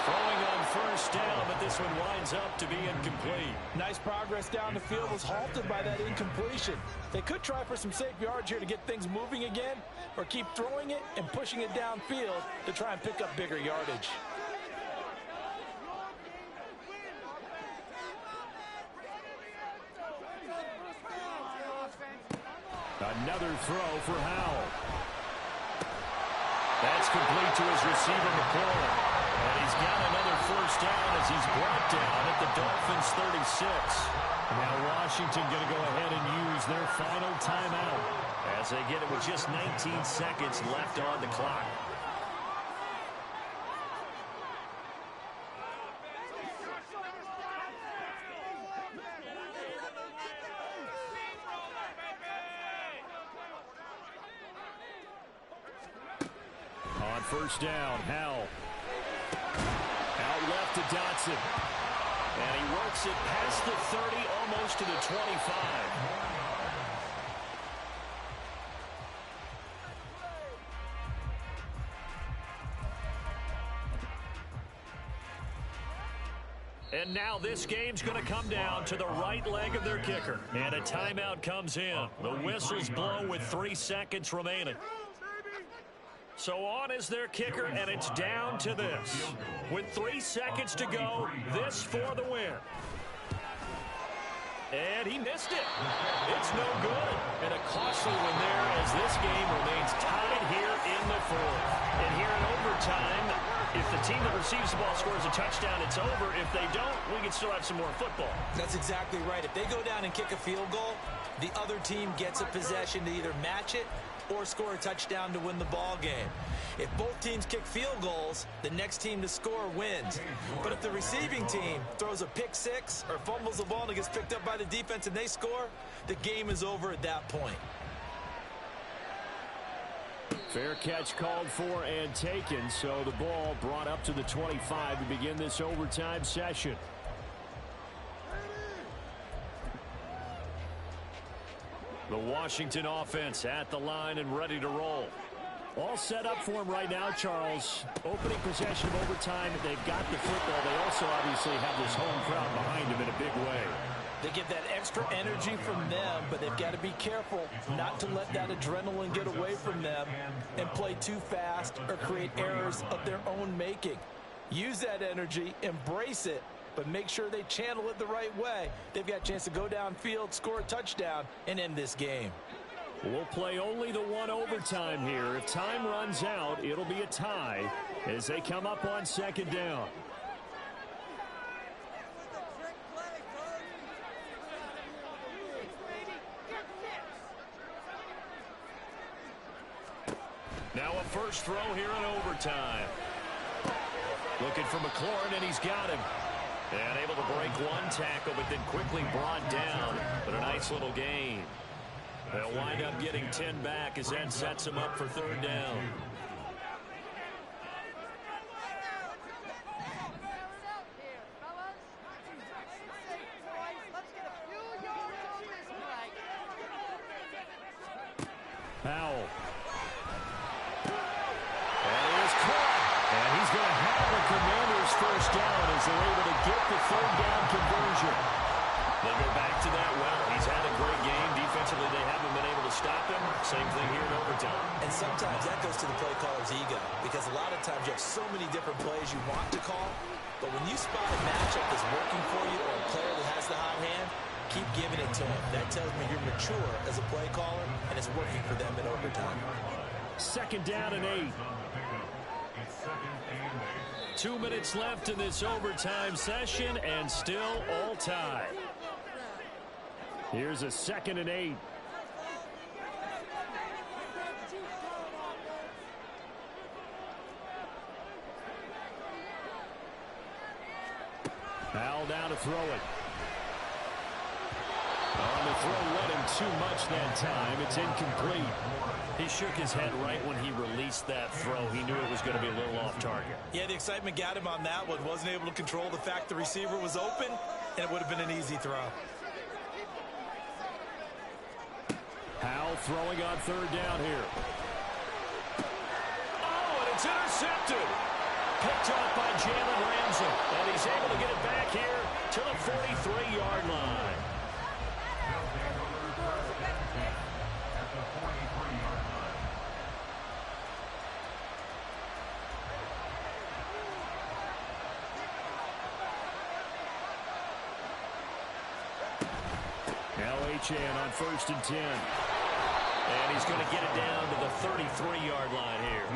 S3: Throwing on 1st down, but this one winds up to be incomplete.
S8: Nice progress down the field was halted by that incompletion. They could try for some safe yards here to get things moving again, or keep throwing it and pushing it downfield to try and pick up bigger yardage.
S6: Another throw for Howell.
S3: That's complete to his receiver, McCoy. And he's got another 1st down as he's brought down at the Dolphins' 36.
S6: Now Washington going to go ahead and use their final timeout
S3: as they get it with just 19 seconds left on the clock.
S6: On 1st down, Howell. Out left to Dotson.
S3: And he works it past the 30, almost to the 25. And now this game's going to come down to the right leg of their kicker. And a timeout comes in. The whistles blow with 3 seconds remaining. So on is their kicker, and it's down to this. With 3 seconds to go, this for the win. And he missed it. It's no good. And a costly one there as this game remains tied here in the fourth. And here in overtime, if the team that receives the ball scores a touchdown, it's over. If they don't, we can still have some more football.
S7: That's exactly right. If they go down and kick a field goal, the other team gets a possession to either match it or score a touchdown to win the ball game. If both teams kick field goals, the next team to score wins. But if the receiving team throws a pick six or fumbles the ball and it gets picked up by the defense and they score, the game is over at that point.
S6: Fair catch called for and taken, so the ball brought up to the 25 to begin this overtime session. The Washington offense at the line and ready to roll. All set up for him right now, Charles. Opening possession of overtime. They've got the football. They also obviously have this home crowd behind them in a big way.
S8: They get that extra energy from them, but they've got to be careful not to let that adrenaline get away from them and play too fast or create errors of their own making. Use that energy, embrace it, but make sure they channel it the right way. They've got a chance to go downfield, score a touchdown, and end this game.
S6: We'll play only the one overtime here. If time runs out, it'll be a tie as they come up on second down. Now a first throw here in overtime. Looking for McLaurin, and he's got him. And able to break one tackle, but then quickly brought down. But a nice little gain. They'll wind up getting 10 back as that sets them up for third down. Powell. And he is caught. And he's going to have the Commanders first down as they're able to get the third down conversion. They go back to that well. He's had a great game. Defensively, they haven't been able to stop him. Same thing here in overtime.
S7: And sometimes that goes to the play caller's ego, because a lot of times you have so many different plays you want to call, but when you spot a matchup that's working for you or a player that has the hot hand, keep giving it to him. That tells me you're mature as a play caller, and it's working for them in overtime.
S6: Second down and 8. 2 minutes left in this overtime session, and still all tied. Here's a second and 8. Powell down to throw it. On the throw, led him too much that time. It's incomplete. He shook his head right when he released that throw. He knew it was going to be a little off target.
S7: Yeah, the excitement got him on that one. Wasn't able to control the fact the receiver was open, and it would have been an easy throw.
S6: Powell throwing on third down here. Oh, and it's intercepted. Picked off by Jalen Ramsey. And he's able to get it back here to the 43-yard line. LHN on 1st and 10. And he's going to get it down to the 33-yard line here.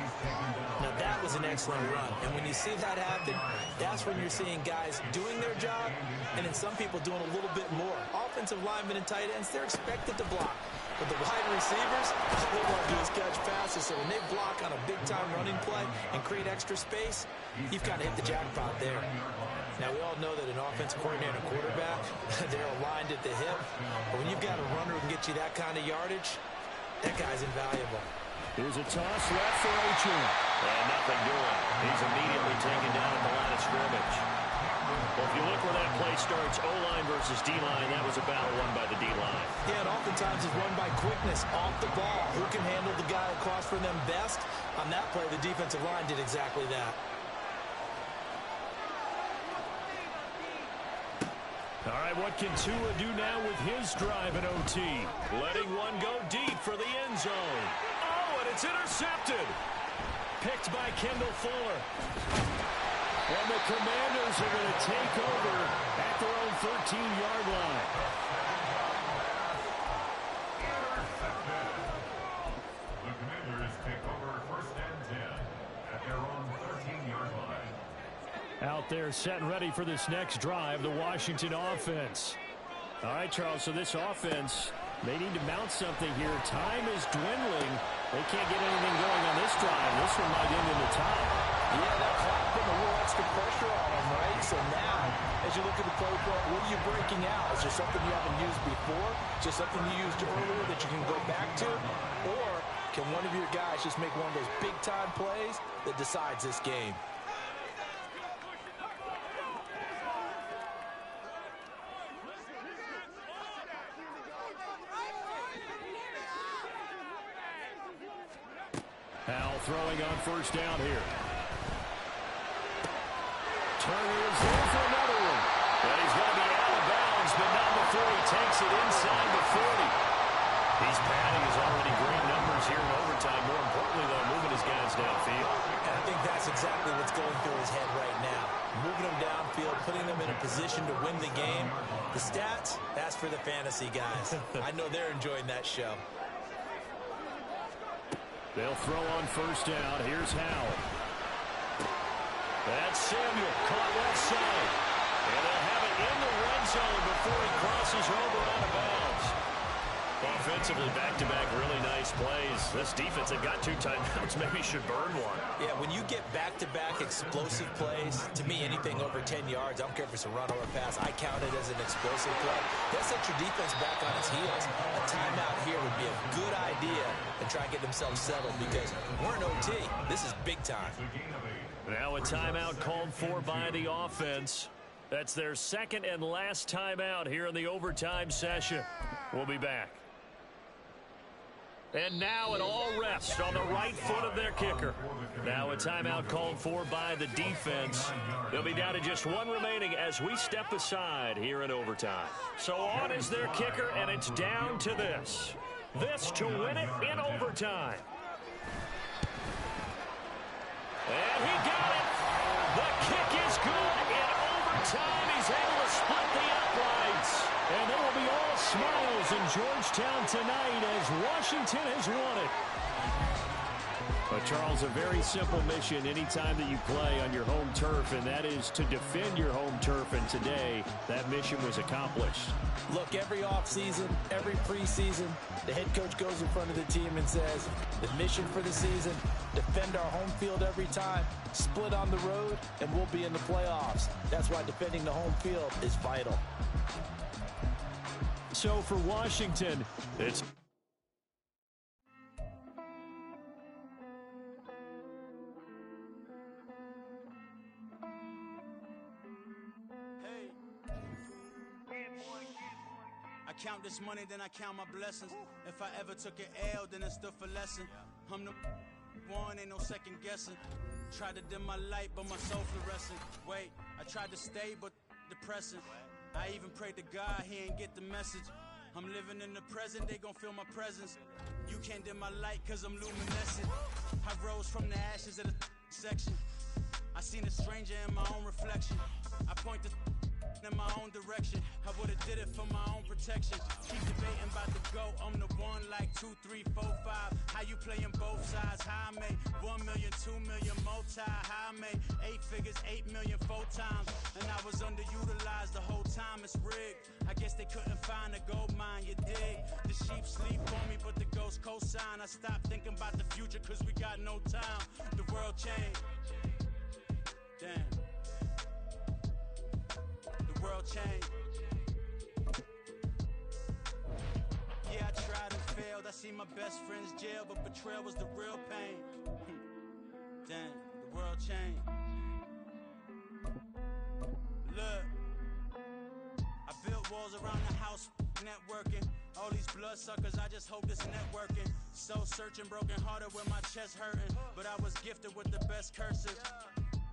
S7: Now, that was an excellent run. And when you see that happen, that's when you're seeing guys doing their job and then some people doing a little bit more. Offensive linemen and tight ends, they're expected to block. But the wide receivers, all they want to do is catch passes. So when they block on a big-time running play and create extra space, you've kind of hit the jackpot there. Now, we all know that an offensive coordinator and a quarterback, they're aligned at the hip. But when you've got a runner who can get you that kind of yardage, that guy's invaluable.
S6: Here's a toss left for Ocho.
S3: And nothing doing. He's immediately taken down at the line of scrimmage. Well, if you look where that play starts, O-line versus D-line, that was a battle won by the D-line.
S7: Yeah, and oftentimes is won by quickness off the ball. Who can handle the guy across from them best? On that play, the defensive line did exactly that.
S6: All right, what can Tua do now with his drive in OT?
S3: Letting one go deep for the end zone. Oh, and it's intercepted.
S6: Picked by Kendall Fuller. And the Commanders are going to take over at their own 13-yard line.
S5: The Commanders take over 1st and 10 at their own 13-yard line.
S6: Out there set and ready for this next drive, the Washington offense. All right, Charles, so this offense, they need to mount something here. Time is dwindling. They can't get anything going on this drive. This one might end in the tie.
S7: Yeah, that clock put a little extra pressure on them, right? So now, as you look at the playbook, what are you breaking out? Is there something you haven't used before? Just something you used earlier that you can go back to? Or can one of your guys just make one of those big-time plays that decides this game?
S6: Howell throwing on first down here. Turner is there for another one.
S3: And he's going to be out of bounds, but not before he takes it inside the 40. He's padding his already great numbers here in overtime. More importantly, though, moving his guys downfield.
S7: And I think that's exactly what's going through his head right now. Moving them downfield, putting them in a position to win the game. The stats, that's for the fantasy guys. I know they're enjoying that show.
S6: They'll throw on first down. Here's Howell.
S3: That's Samuel, caught left side. And they'll have it in the red zone before he crosses over out of bounds. Offensively, back-to-back, really nice plays. This defense, they've got 2 timeouts, maybe should burn one.
S7: Yeah, when you get back-to-back explosive plays, to me, anything over 10 yards, I don't care if it's a run or a pass, I count it as an explosive play. That sets your defense back on its heels. A timeout here would be a good idea and try and get themselves settled because we're in OT. This is big time.
S3: Now a timeout called for by the offense.
S6: That's their second and last timeout here in the overtime session. We'll be back. And now it all rests on the right foot of their kicker. Now a timeout called for by the defense. They'll be down to just one remaining as we step aside here in overtime. So on is their kicker, and it's down to this. This to win it in overtime.
S3: And he got it. The kick is good. In overtime, he's able to split the uprights.
S6: And there will be all smiles in Georgetown tonight as Washington has won it. But, Charles, a very simple mission anytime that you play on your home turf, and that is to defend your home turf. And today, that mission was accomplished.
S7: Look, every offseason, every preseason, the head coach goes in front of the team and says, the mission for the season, defend our home field every time, split on the road, and we'll be in the playoffs. That's why defending the home field is vital.
S6: So for Washington, it's...
S1: I count this money, then I count my blessings. If I ever took an L, then it stood for lesson. I'm the one, ain't no second guessing. Tried to dim my light, but my soul fluorescent. Wait, I tried to stay, but depressing. I even prayed to God, he ain't get the message. I'm living in the present, they gon' feel my presence. You can't dim my light, cause I'm luminescent. I rose from the ashes of the section. I seen a stranger in my own reflection. I point the in my own direction. I would've did it for my own protection. Keep debating about the go. I'm the one like 2, 3, 4, 5. How you playing both sides? How I made 1 million, 2 million multi. How I made 8 figures, 8 million 4 times. And I was underutilized the whole time. It's rigged. I guess they couldn't find a gold mine. You dig? The sheep sleep on me, but the ghost cosign. I stopped thinking about the future, cause we got no time. The world changed. Damn. The world changed. Yeah, I tried and failed. I see my best friends jail, but betrayal was the real pain. Damn, the world changed.
S9: hoes around the house networking. All these bloodsuckers, I just hope this networking. Soul searching, broken hearted with my chest hurting. But I was gifted with the best curses.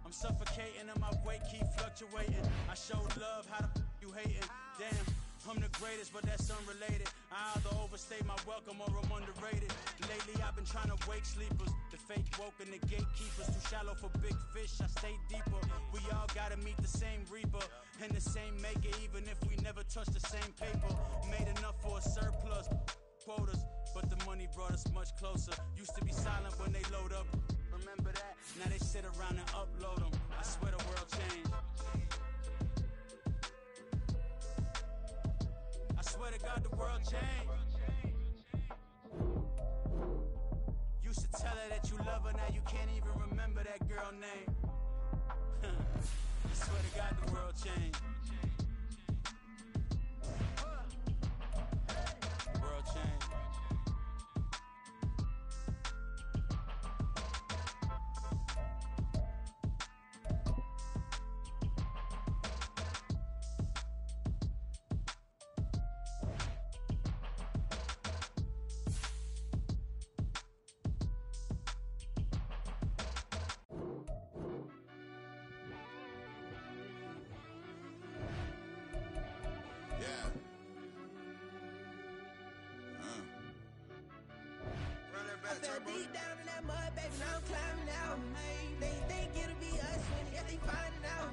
S9: I'm suffocating and my weight keep fluctuating. I showed love, how the you hating? Damn, I'm the greatest, but that's unrelated. I either overstay my welcome or I'm underrated. Lately I've been trying to wake sleepers. The fake woke and the gatekeepers. Too shallow for big fish, I stay deeper. We all gotta meet the same reaper and the same maker, even if we never touch the same paper. Made enough for a surplus quotas, but the money brought us much closer. Used to be silent when they load up. Remember that? Now they sit around and upload them. I swear the world changed. I swear to God the world changed. Used to tell her that you love her, now you can't even remember that girl name. I swear to God the world changed. The world changed.
S10: Deep down in that mud, baby, now I'm climbing out. They think it'll be us when they finding out.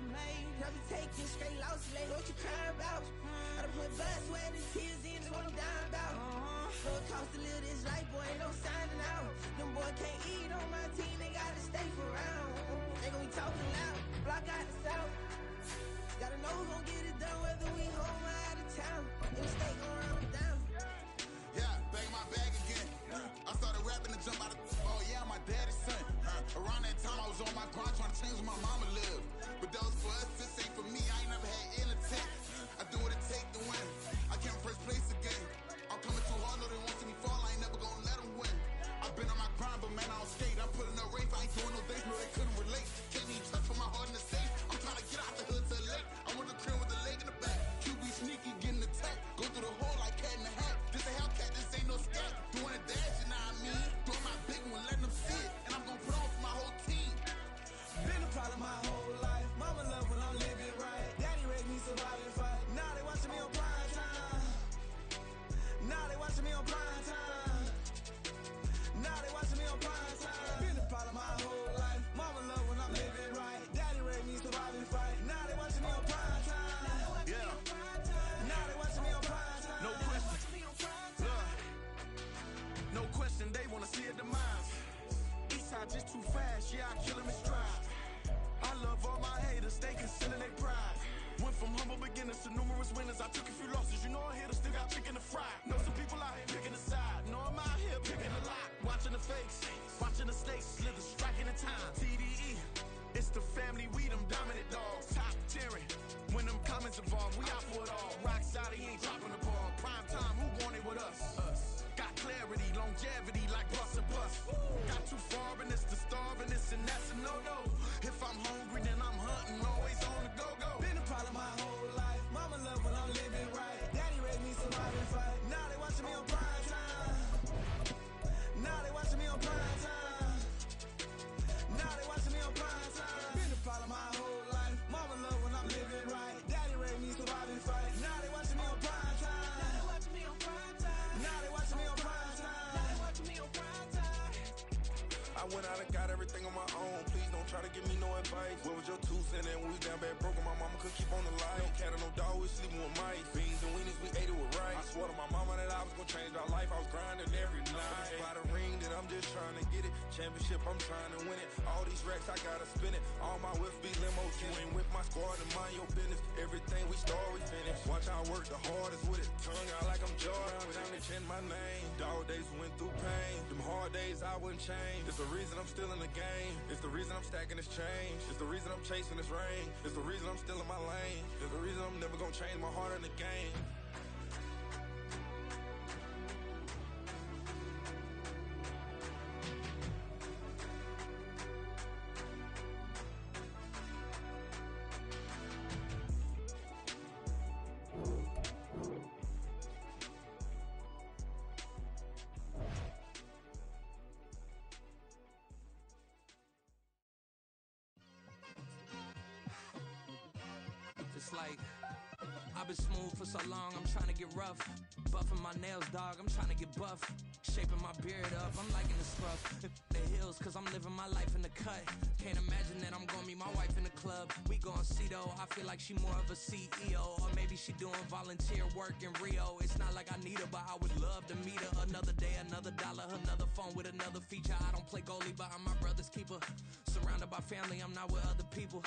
S10: Now we taking straight losses, like what you crying about? I done put blood, sweat, and tears in, is what I'm dying about. So it costs to live this life, boy, ain't no signing out. Them boy can't eat on my team, they gotta stay for round. They gon' be talking loud, block out the south. Gotta know who gon' get it done, whether we home or out of town. In the state gon' run me down.
S11: Yeah, bang my bag again. I started rapping to jump out of. Oh yeah, I'm my daddy's son. Around that time I was on my grind trying to change where my mama lived. But those for us, this ain't for me. I ain't never had ill intent. I do what it take to win. I came first place again. I'm coming too hard, no they won't see me fall. I ain't never gonna let them win. I've been on my grind, but man I don't skate. I'm putting up race. I ain't doing no days, no they couldn't relate. Can't even touch for my heart in the safe. I'm trying to get out the hood to the lake. I'm with the crib with the leg in the back. QB sneaky, getting attacked. Go through the hole like cat in the hat. This a Hellcat, this ain't no scat. Doing a dash, you know what I mean? Doing my big one, letting them see it. And I'm gonna put on for my whole team.
S10: Been a problem my whole life. Mama love when I'm living right. Daddy raised me survive and fight. Now they watching me on prime time. Now they watching me on prime time. Now they watching me on prime time. Been a problem my whole life. Mama love when I'm living right. Daddy raised me survive and fight. Now they watching me on prime time.
S11: Yeah.
S10: Now they watching me on prime time.
S11: No question. Look. No question, they wanna see a demise. Eastside just too fast, yeah, I kill him in stride. I love all my haters, they concealing their pride. Went from humble beginners to numerous winners. I took a few losses, you know I hit still got chicken to fry. Know some people out here picking a side. Know I'm out here picking a lot. Watching the fakes, watching the snakes slither, striking the time. TDE, it's the family, we them dominant dogs. Top tiering, when them comments involved, we out for it all. Rock solid, he ain't dropping the ball. Prime time, who want it with us? Got clarity, longevity, like bust and bust. Got too far and it's the starving, this and that's a no-no. If I'm hungry, then I'm hunting, always on the go-go.
S10: Been a problem my whole life. Mama love when I'm living right. Daddy raised me survive and fight. Now they watching me on prime time. Now they watching me on prime time. Now they watching me on prime time. Been a problem my whole life. Mama love when I'm living right. Daddy raised me survive and fight. Now they watching me on prime time. Now they watching me on prime time. Now they watching me on prime time. Now they watching me on prime time.
S11: I went out and got everything on my own. Please don't try to give me no advice. What was your 2 cents and when we down bad broke? My mama could keep on the line. No cat or no dog, we sleeping with mice. Beans and weenies, we ate it with rice. I swore to my mama that I was gonna change our life. I was grinding every night. By the ring that I'm just trying to get it. Championship, I'm trying to win it. All these racks, I gotta spin it. All my whips be limo. You ain't with my squad and mind your business. Everything we start, we finish. Watch I work the hardest with it. Tongue out like I'm Jordan. Time to change my name. Dog days went through pain. Them hard days I wouldn't change. It's the reason I'm still in the game. It's the reason I'm stacking this change. It's the reason I'm chasing this rain. It's the reason I'm still in my lane. It's the reason I'm never gonna change my heart in the game.
S12: it's like I've been smooth for so long, I'm trying to get rough. Buffing my nails, dog, I'm trying to get buff. Shaping my beard up, I'm liking the scruff. The hills, cause I'm living my life in the cut. Can't imagine that I'm gonna meet my wife in the club. We gon' see though, I feel like she more of a CEO. Or maybe she doing volunteer work in Rio. It's not like I need her, but I would love to meet her. Another day, another dollar, another phone with another feature. I don't play goalie, but I'm my brother's keeper. Surrounded by family, I'm not with other people.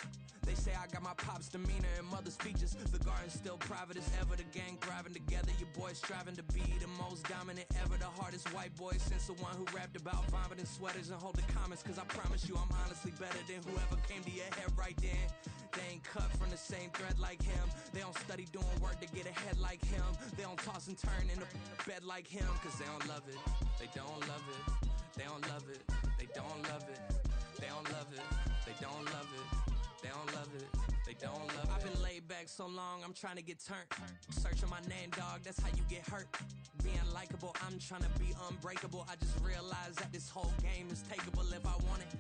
S12: They say I got my pop's demeanor and mother's features. The garden's still private as ever, the gang thriving together. Your boys striving to be the most dominant ever. The hardest white boy since the one who rapped about vomiting sweaters and hold the comments. Cause I promise you I'm honestly better than whoever came to your head right then. They ain't cut from the same thread like him. They don't study doing work to get ahead like him. They don't toss and turn in the bed like him. Cause they don't love it, they don't love it. They don't love it, they don't love it. They don't love it, they don't love it. They don't love it, they don't love it. I've been laid back so long, I'm trying to get turned. Searching my name, dog, that's how you get hurt. Being likable, I'm trying to be unbreakable. I just realized that this whole game is takeable if I want it.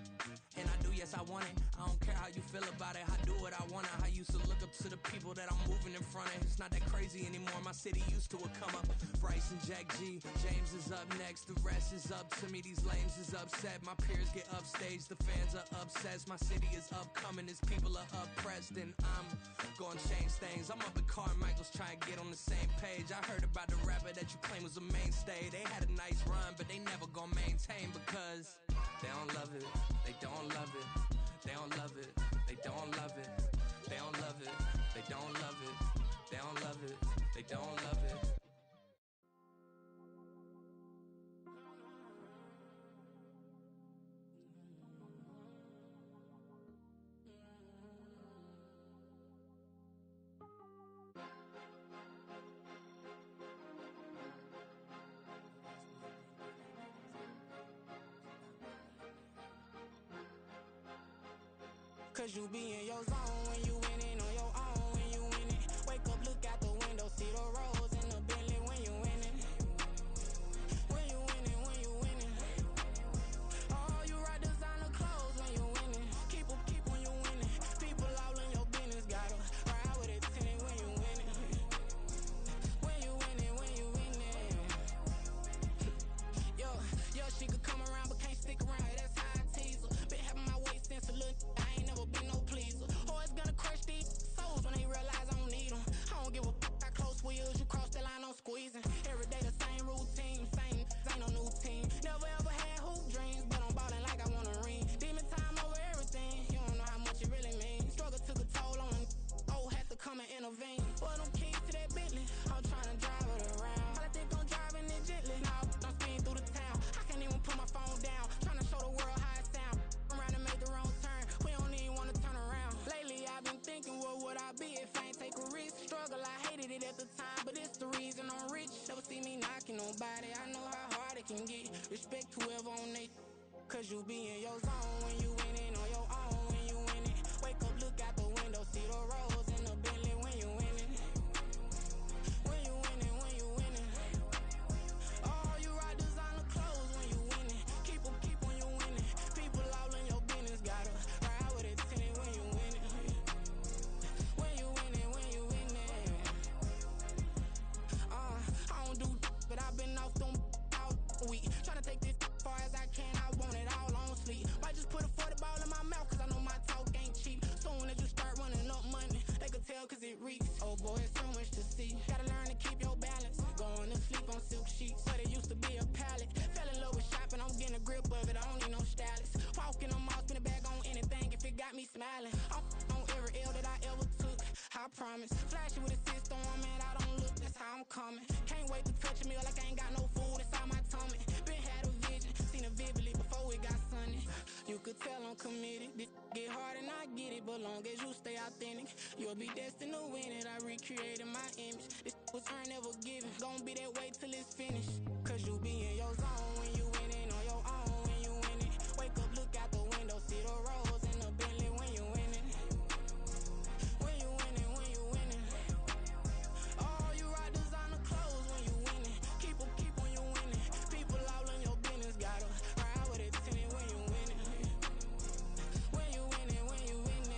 S12: And I do, yes, I want it. I don't care how you feel about it, I do what I want it. I used to look up to the people that I'm moving in front of. It's not that crazy anymore, my city used to a come up. Bryce and Jack G, James is up next. The rest is up to me, these lames is upset. My peers get upstage, the fans are obsessed. My city is upcoming, its people are oppressed. And I'm gonna change things. I'm up at Carmichael's trying to get on the same page. I heard about the rapper that you claim was a mainstay. They had a nice run, but they never gonna maintain because they don't love it, they don't love it, they don't love it, they don't love it, they don't love it, they don't love it, they don't love it, they don't love it.
S10: Cause you be in your zone when you winning on your own when you winning. Wake up, look out the window, see the rose in the Bentley when you winning. When you winning, when you winning. Oh, you rock designer clothes when you winning. Keep when you winning. People all in your business, gotta ride with a tenant when you winning. When you winning, when you winning. Yo, she could come around but can't stick around, that's how I tease her. Been having my waist since a little, I ain't never been no pleaser. Always gonna crush these souls when they realize I don't need them. I don't give a got close wheels, you cross the line, I'm squeezing. Every day the same routine, same, ain't no new team. Never ever had hoop dreams, but I'm ballin' like I want a ring. Demon time over everything, you don't know how much it really means. Struggle took a toll on them, had to come and intervene. Boy, them keys to that Bentley, I'm trying to drive it around. I think I'm driving it gently, now I'm speeding through the town. I can't even put my phone down, trying to show the world how it sound. Around and make the wrong turn, we don't even wanna turn around. Lately I've been thinking, what would I be if I ain't take a risk? Struggle, I hated it at the time, but it's the reason I'm rich. Never see me knocking nobody, I know how hard it can get. Respect whoever on they, cause you be in your zone when you winning on your own when you winning. Wake up, look out the window, see the rose in the Bentley when you winning. When you winning, when you winning. Oh, you rock designer clothes when you winning. Keep when you winning. People all in your business, gotta ride with a tenant when you winning. When you winning, when you winning. I don't do but I've been off them all week. Tryna take this far as I can, I want it all on sleep. Might just put a 40 ball in my mouth, cause I know my talk ain't cheap. Soon as you start running up money, they could tell cause it reeks. Oh boy, it's so much to see. Gotta learn to keep your balance. Going to sleep on silk sheets, but it used to be a pallet. Fell in love with shopping, I'm getting a grip of it, I don't need no stylist. Walking on mall, spin a bag on anything if it got me smiling. I'm on every L that I ever took, I promise. Flashy with a system, man, I don't look, that's how I'm coming. Can't wait to touch a meal like I ain't got no food inside my tummy. Been had a vision, seen it vividly before it got sunny. You could tell I'm committed, this get hard and I get it, but long as you stay authentic, you'll be destined to win it. I recreated my image, this was earned, never given. Gonna be that way till it's finished, cause you be in your zone when you winning on your own when you winning. Wake up, look out the window, see the rose in the Bentley when you winning. When you winning, when you winning. Oh, you rock designer clothes when you winning. Keep when you winning. People all in your business, gotta ride with a tenant when you winning. When you winning, when you winning.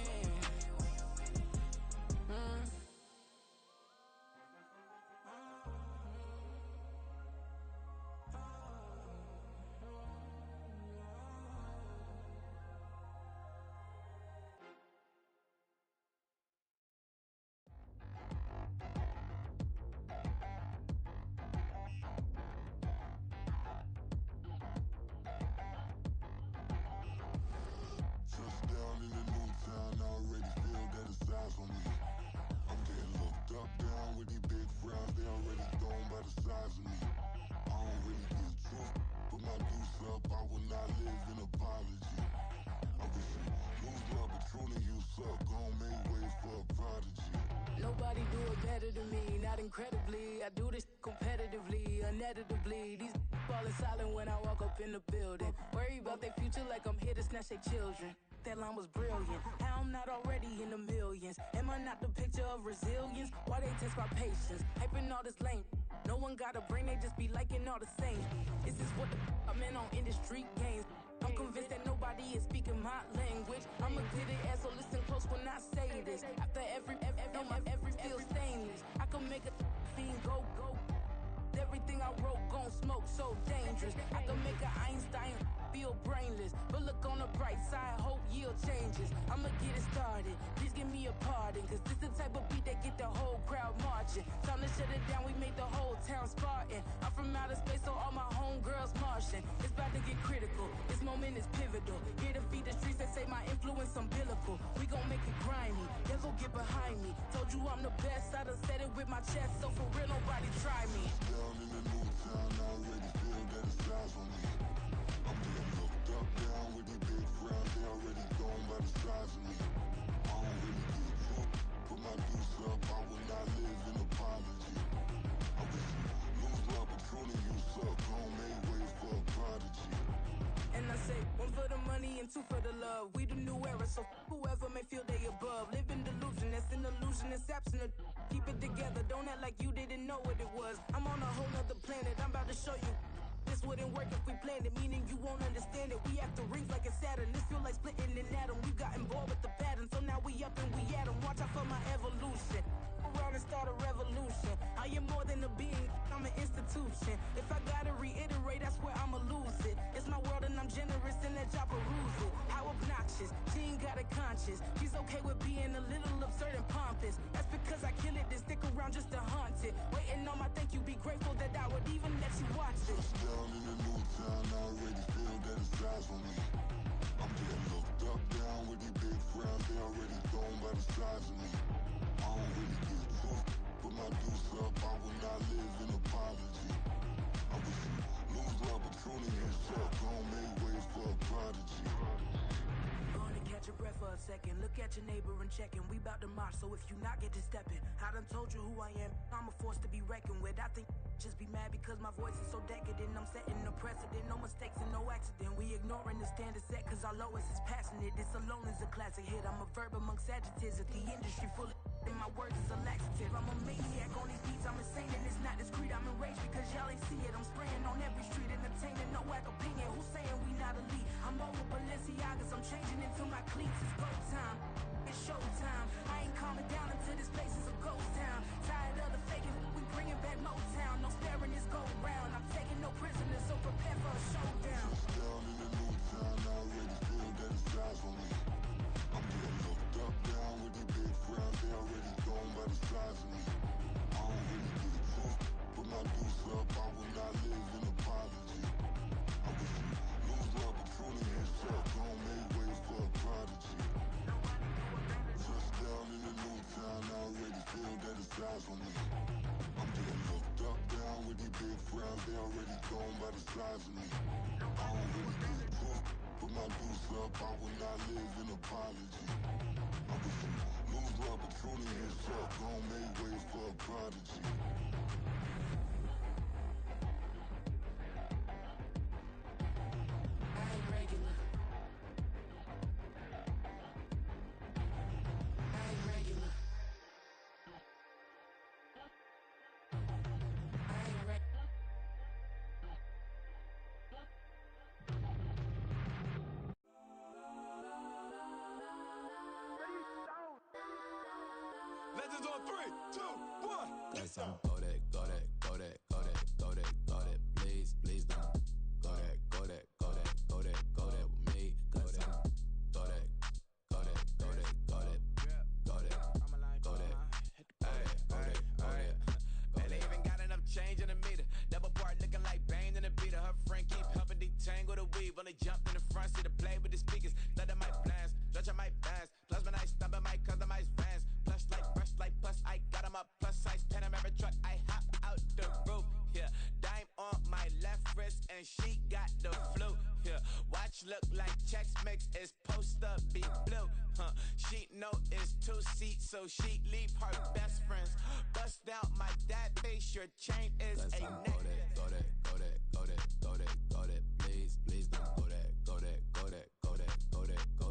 S13: they already gone by the size of me. I don't really get drunk, put my deuce up, I will not live in apology. I wish you lose love, but truly you suck, gon' make way for a prodigy.
S14: Nobody do it better than me, not incredibly. I do this competitively, uneditably. These falling silent when I walk up in the building. Worry about their future like I'm here to snatch their children. That line was brilliant. How I'm not already in the millions? Am I not the picture of resilience? Why they test my patience? Hyping all this lame. No one got a brain, they just be liking all the same. This is what the I'm in on industry games. I'm convinced that nobody is speaking my language. I'm a clear the air, so listen close when I say this. After every feel stainless. I can make a fiend go. Everything I wrote gon' smoke, so dangerous. I can make an Einstein feel brainless. But look on the bright side, hope yield changes. I'ma get it started, please give me a pardon. Cause this the type of beat that get the whole crowd marching. Time to shut it down, we made the whole town Spartan. I'm from outer space, so all my homegirls Martian. It's about to get critical, this moment is pivotal. Here to feed the streets that say my influence umbilical. We gon' make it grimy, never get behind me. Told you I'm the best, I done said it with my chest. So for real, nobody try me.
S13: Down in the new town, I already feel that it's eyes on me. I'm getting looked up, down with these big crowds, they already gone by the size of me. I don't really get drunk, put my deuce up, I will not live in apology. I wish you lose love, but truly you suck, gon' make way for a prodigy.
S14: And I say, one for the money and two for the love. We the new era, so whoever may feel they above. Live in delusion, that's an illusion, it's absent of. Keep it together, don't act like you didn't know what it was. I'm on a whole nother planet, I'm about to show you. This wouldn't work if we planned it, meaning you won't understand it. We after rings like a Saturn, this feel like splitting an atom. We got involved with the pattern, so now we up and we at 'em. Watch out for my evolution, around and start a revolution. I am more than a being, I'm an institution. If I gotta reiterate, that's where I'ma lose it. It's my world and I'm generous and let y'all peruse it. How obnoxious, she ain't got a conscience. She's okay with being a little absurd and pompous. That's because I kill it, then stick around just to haunt it. Waiting on my thank you, be grateful that I would even let you watch it.
S13: Down in the new town, I already feel that it's eyes on me. I'm getting looked up, down with these big crowds, they already gone by the size of me. I don't really get drunk, put my deuce up, I will not live in apology. I wish you lose love, but truly you suck, gon' make way for a prodigy.
S14: Gonna catch your breath for a second. Look at your neighbor and check in. We bout to march, so if you not get to stepping. I done told you who I am. I'm a force to be reckoned with. I think just be mad because my voice is so decadent. I'm setting a precedent, no mistakes and no accident. We ignoring the standard set cause our lowest is passionate. This alone is a classic hit. I'm a verb amongst adjectives. If the industry full of and my words is a laxative. I'm a maniac on these beats, I'm insane and it's not discreet. I'm enraged because y'all ain't see it. I'm spraying on every street, entertaining, no whack opinion. Who's saying we not elite? I'm over Balenciagas, I'm changing into my cleats. It's go time, it's showtime. I ain't calming down until this place is a ghost town. Tired of the faking, we bringing back Motown. No sparing this go round. I'm taking no prisoners, so prepare for a showdown.
S13: Down in the new town, I already feel that it's eyes on me. I'm getting looked up, down with these big crowds, they already gone by the size of me. I don't really get drunk, put my deuce up, I will not live in apology. I wish you lose love, but truly you suck, gon' make way for a prodigy. Just down in the new town, I already feel that it's eyes on me. I'm getting looked up, down with these big crowds, they already gone by the size of me. I don't really get drunk, put my deuce up, I will not live in apology. I wish you lose love, but truly you suck, gon' make way for a prodigy.
S14: I ain't regular. I ain't regular. I ain't regular.
S11: Legends on 3, 2, 1.
S15: Cause I'm go that, go that, go that, go that, go that, go that. Please, please don't go that, go that, go that, go that, go that with me. Cause I'm go that, go that, go that, go that, go that, go that, go that.
S11: Man, they even got enough change in the meter. Double part looking like Bane in the beater. Her friend keep helping detangle the weave. When they jumped in the front seat to play with the speakers. Let them mic blast, stretch I might dance. Plus when I stop at my customized fans. Plush like brush like plus I got them up. Plus size 10 of every truck I hop.
S16: note is 2 seats, so she leave her best friends. Bust out my dad face, your chain is a necklace.
S15: Go that, please, don't go that, go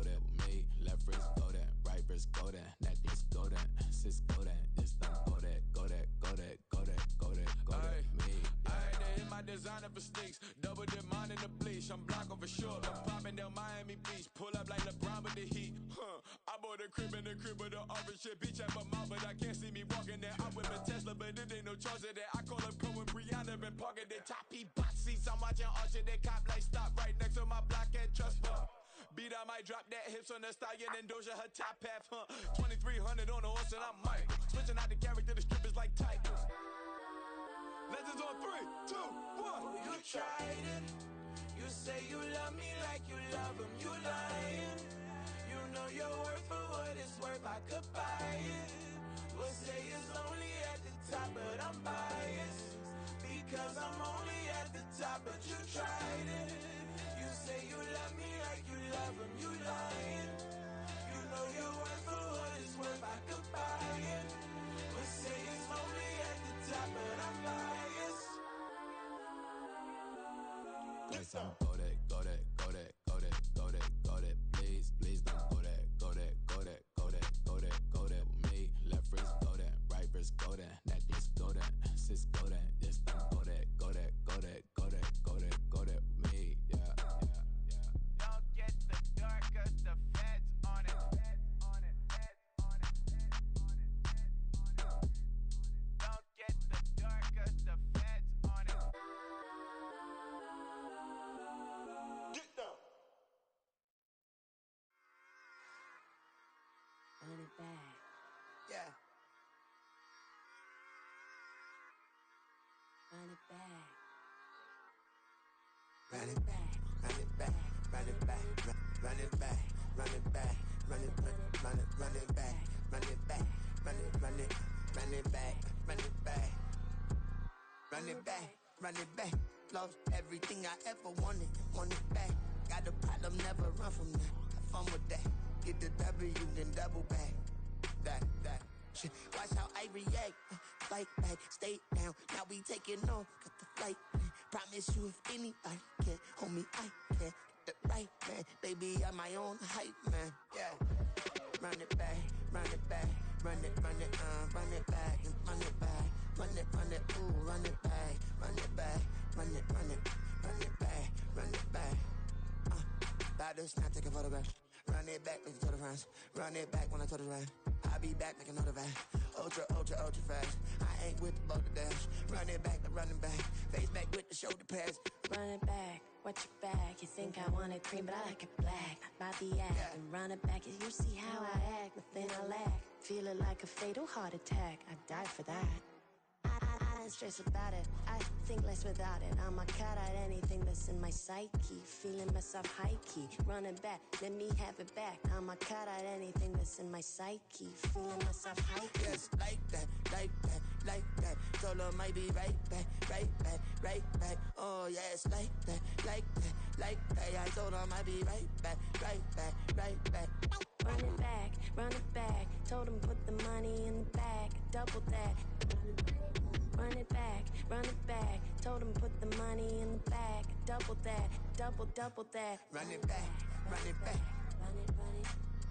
S15: that with me. Left wrist, go that, right wrist, go that, necklace, go that, sis, go that, this don't go that, me.
S11: I had to hit my designer for sneaks, double dip mine in the bleach. I'm Blanco for sure, I'm popping down Miami Beach, pull up like LeBron with the heat. I bought a crib in the crib with the orange shit, beach at my mouth, but I can't see me walking there. I whip a Tesla, but it ain't no charge of that. I call up Pro and Brianna been parking the top box seats. I'm watching Archer, they cop like stop right next to my block at Trust Bar. Beat, I might drop that hips on the stallion and Doja her top half, 2300 on the horse and I'm Mike. Switching out the character, the strippers like Tigers. Legends on 3, 2, 1.
S10: You tried it. You say you love me like you love him. You lying. You know your worth for what it's worth. I could buy it. We'll say it's lonely at the top, but I'm biased because I'm only at the top. But you tried it. You say you love me like you love him. You lying. You know your worth for what it's worth. I could buy it. We'll say it's lonely at the top, but I'm biased.
S15: Go that, please, don't go that, go that with me. Left wrist, go that, right wrist, go that, necklace, go that, sis, go that, this don't go that, go that with me, yeah.
S16: Don't get the dark, cause the feds on it. Don't get the dark, cause the feds on it.
S11: Get down.
S17: Run it back.
S10: Yeah.
S17: Run it back.
S10: Run it back, run it back, run it back, run it back, run it back, run it back, run it back, run it back, run it back, run it back, run it back. Lost everything I ever wanted it back. Got a problem, never run from that. Have fun with that. Get the W, then double back. That shit. Watch how I react. Fight back, stay down. Now we taking off. Got the flight plan. Promise you if anybody can, homie, I can. Get the right man, baby, I'm my own hype man. Yeah. Run it back, run it back, run it back, and run it back, run it, ooh, run it back, run it back, run it back, run it back. About to snap, take a photograph. Run it back, make it to the friends. Run it back when I told it right. I'll be back, make another back. Ultra fast. I ain't with the boat to dash. Run it back, the running back. Face back with the shoulder pads.
S17: Run it back, watch your back. You think I want it cream, but I like it black. Not by the act, and run it back. You see how I act, nothing I lack. Feel it like a fatal heart attack. I'd die for that. I don't stress about it. I think less without it. I'ma cut out anything that's in my psyche. Feeling myself high key. Running back, let me have it back. I'ma cut out anything that's in my psyche. Feeling myself high key.
S10: Yes, like that. Told her might be right back. Oh yes, like that. I told her might be right back.
S17: Run it back. Told him put the money in the bag. Double that. Run it back. Told him put the money in the bag. Double that. Double that.
S10: Run it back.
S17: Run it back. Run it back.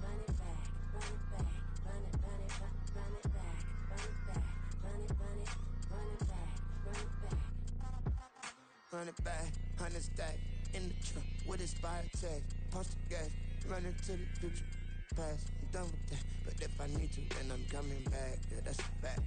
S17: Run it back. Run it back. Run it back. Run it back. Run
S10: it back. 100 stack in the truck with a spire tag. Punch the gas, running to the future. Past, I'm done with that. But if I need to, then I'm coming back. Yeah, that's a fact.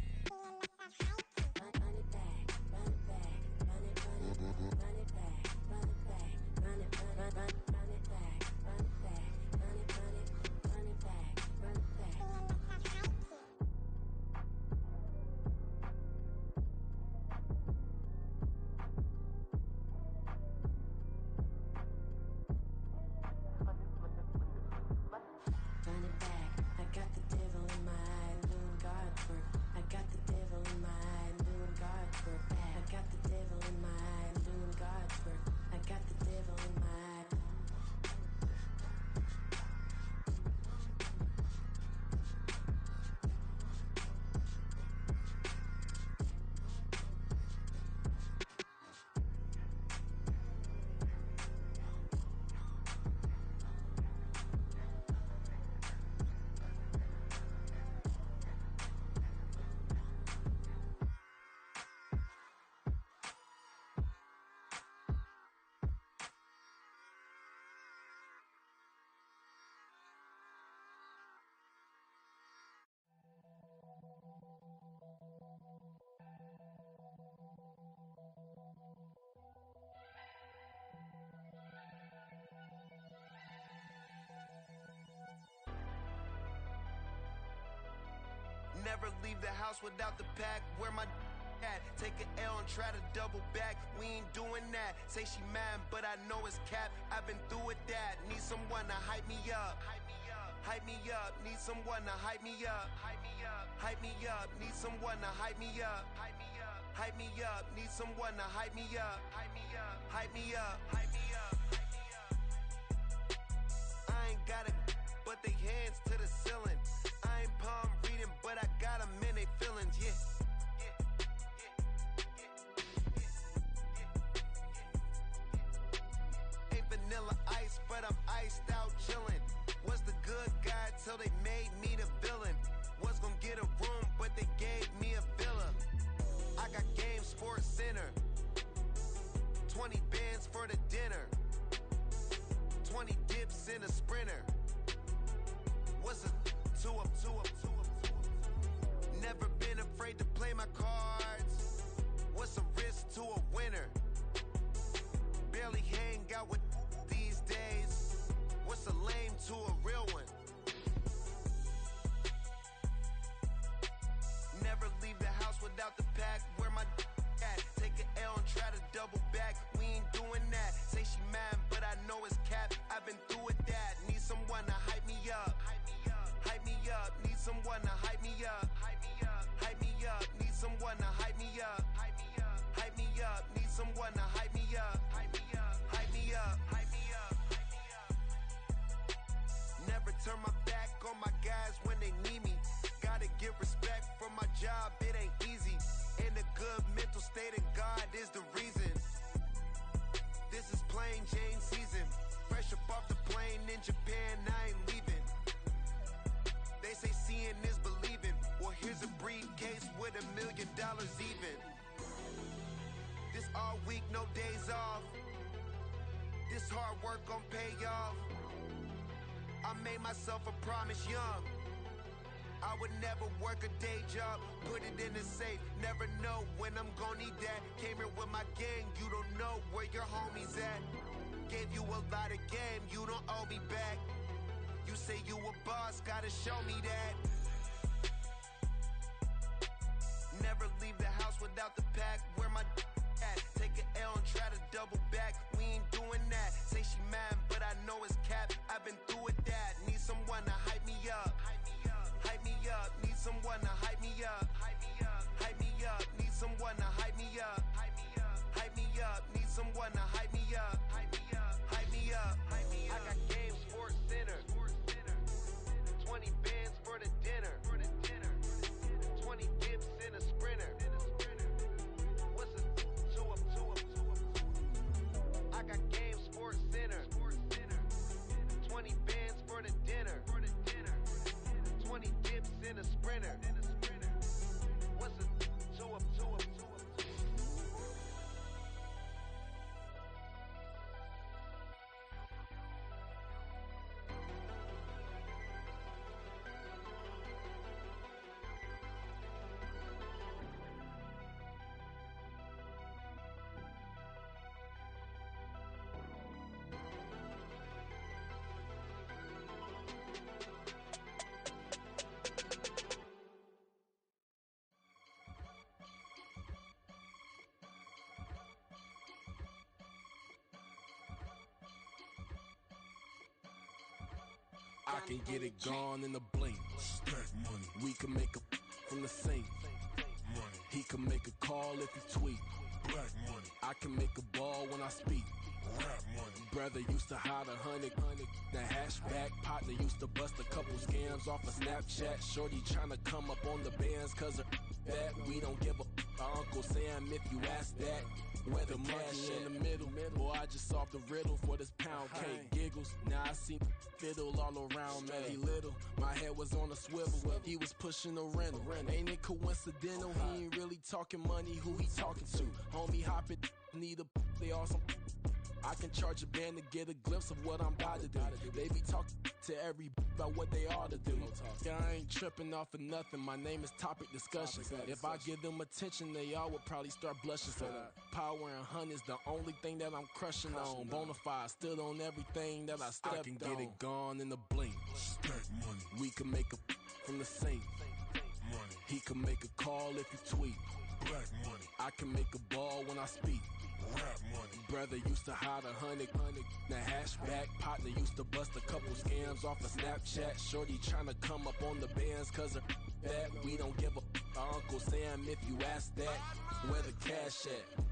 S11: Never leave the house without the pack. Where my at? Take an L and try to double back. We ain't doing that. Say she mad, but I know it's cap. I've been through with that. Need someone to hype me up. Hype me up. Need someone to hype me up. Hype me up. Hype me up. Need someone to hype me up. Hype me up. Hype me up. Need someone to hype me up. Hype me up. Hype me up. Hype me up. I ain't got it, but they hands to the ceiling. I ain't palm reading, but I got them in they feelings, yeah. Ain't vanilla ice, but I'm iced out chillin'. Was the good guy till they made me the villain. Was gonna get a room, but they gave me a villa. I got game, Sports Center. 20 bands for the dinner. 20 dips in a sprinter. What's a 2 up, 2 up, 2 up, 2 up? Never been afraid to play my cards. What's a risk to a winner? Barely hang out with these days. What's a lame to a real one? Never leave the house without the pack. Where my at? Take an L and try to double back. We ain't doing that. Say she mad, but I know it's cap. I've been through with that. Need someone to hype me up. Hype me up. Need someone to hype me up. Hype me up. Hype me up. Need someone to hype me up. Hype me up. Hype me up. Need someone to hype me up. Hype me up. Hype me up. Hype me up. Never turn my back on my guys when they need me. Gotta give respect for my job, it ain't easy. In a good mental state and God is the reason. This is plain Jane season. Fresh up off the plane in Japan, I ain't leaving. They say seeing is believing. Well, here's a briefcase with $1 million even. This all week, no days off. This hard work gon' pay off. I made myself a promise young. I would never work a day job, put it in the safe. Never know when I'm gon' need that. Came here with my gang, you don't know where your homies at. Gave you a lot of game, you don't owe me back. You say you a boss, gotta show me that. Never leave the house without the pack. Where my at? Take an L and try to double back. We ain't doing that. Say she mad, but I know it's cap. I've been through with that. Need someone to hype me up. Hype me up. Need someone to hype me up. Hype me up. Hype me up. Need someone to hype me up. Hype me up. Hype me up. Need someone to hype me up. Hype me up. Hype me up. Hype me up. I got game, Sports Center. 20 bands for the dinner. 20 dips in a sprinter. What's a 2 up, 2 up, 2 up? I got game, Sports Center. 20 bands for the dinner. 20 dips in a sprinter. What's a 2 up, 2 up, 2 up, 2 up?
S18: I can get it gone in a blink. Stack money. We can make a from the sink. Money. He can make a call if he tweet. Black money. I can make a ball when I speak. Rap money. Brother used to hide 100. The hashback partner used to bust a couple scams off of Snapchat. Shorty tryna come up on the bands cause her that we don't give a Uncle Sam if you ask that. Where the money in the middle. Boy, I just solved the riddle for this pound cake. Giggles, now I see fiddle all around me. He little, my head was on a swivel. He was pushing a rental. Ain't it coincidental? He ain't really talking money, who he talking to? Homie hopping, need a, they awesome. I can charge a band to get a glimpse of what I'm about to do. They be talking to every about what they ought to do. Yeah, I ain't tripping off of nothing. My name is Topic Discussion. If I give them attention, they all would probably start blushing. So power and hunt is the only thing that I'm crushing on. Bonafide, stood on everything that I stepped on. I can get it gone in a blink. Stack money. We can make a from the sink. Money. He can make a call if he tweet. Black money. I can make a ball when I speak. Rap money. Brother used to hide 100. The hashback partner used to bust a couple scams off of Snapchat. Shorty tryna come up on the bands cause of that. We don't give a Uncle Sam if you ask that. Where the cash at?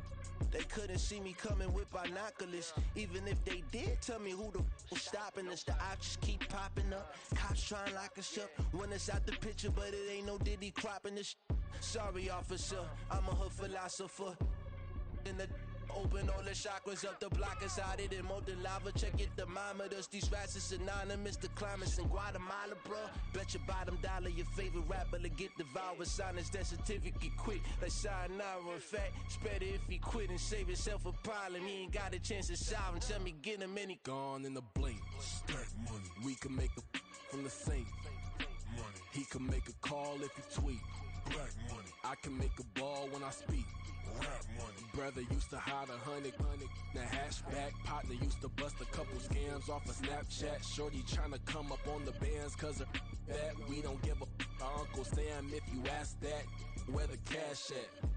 S19: They couldn't see me coming with binoculars. Even if they did, tell me who the was stopping us. The options keep popping up. Cops trying to lock us up. When it's out the picture, but it ain't no Diddy cropping this. Sorry, officer, I'm a hood philosopher. In the open all the chakras up the block inside it and molten lava. Check your thermometers. These rats is synonymous to climates in Guatemala, bro. Bet your bottom dollar your favorite rapper to get devoured. Sign his death certificate quick. Like sayonara. In fact, it's better if he quit and save himself a problem. He ain't got a chance to solve and tell me get him any.
S18: Gone in a blink. Stack money. We can make a from the sink. Money. He can make a call if he tweet. Black money. I can make a ball when I speak. Rap money. Brother used to hide 100. The hashback partner used to bust a couple scams off of Snapchat. Shorty tryna come up on the bands cause of that. We don't give a Uncle Sam if you ask that. Where the cash at?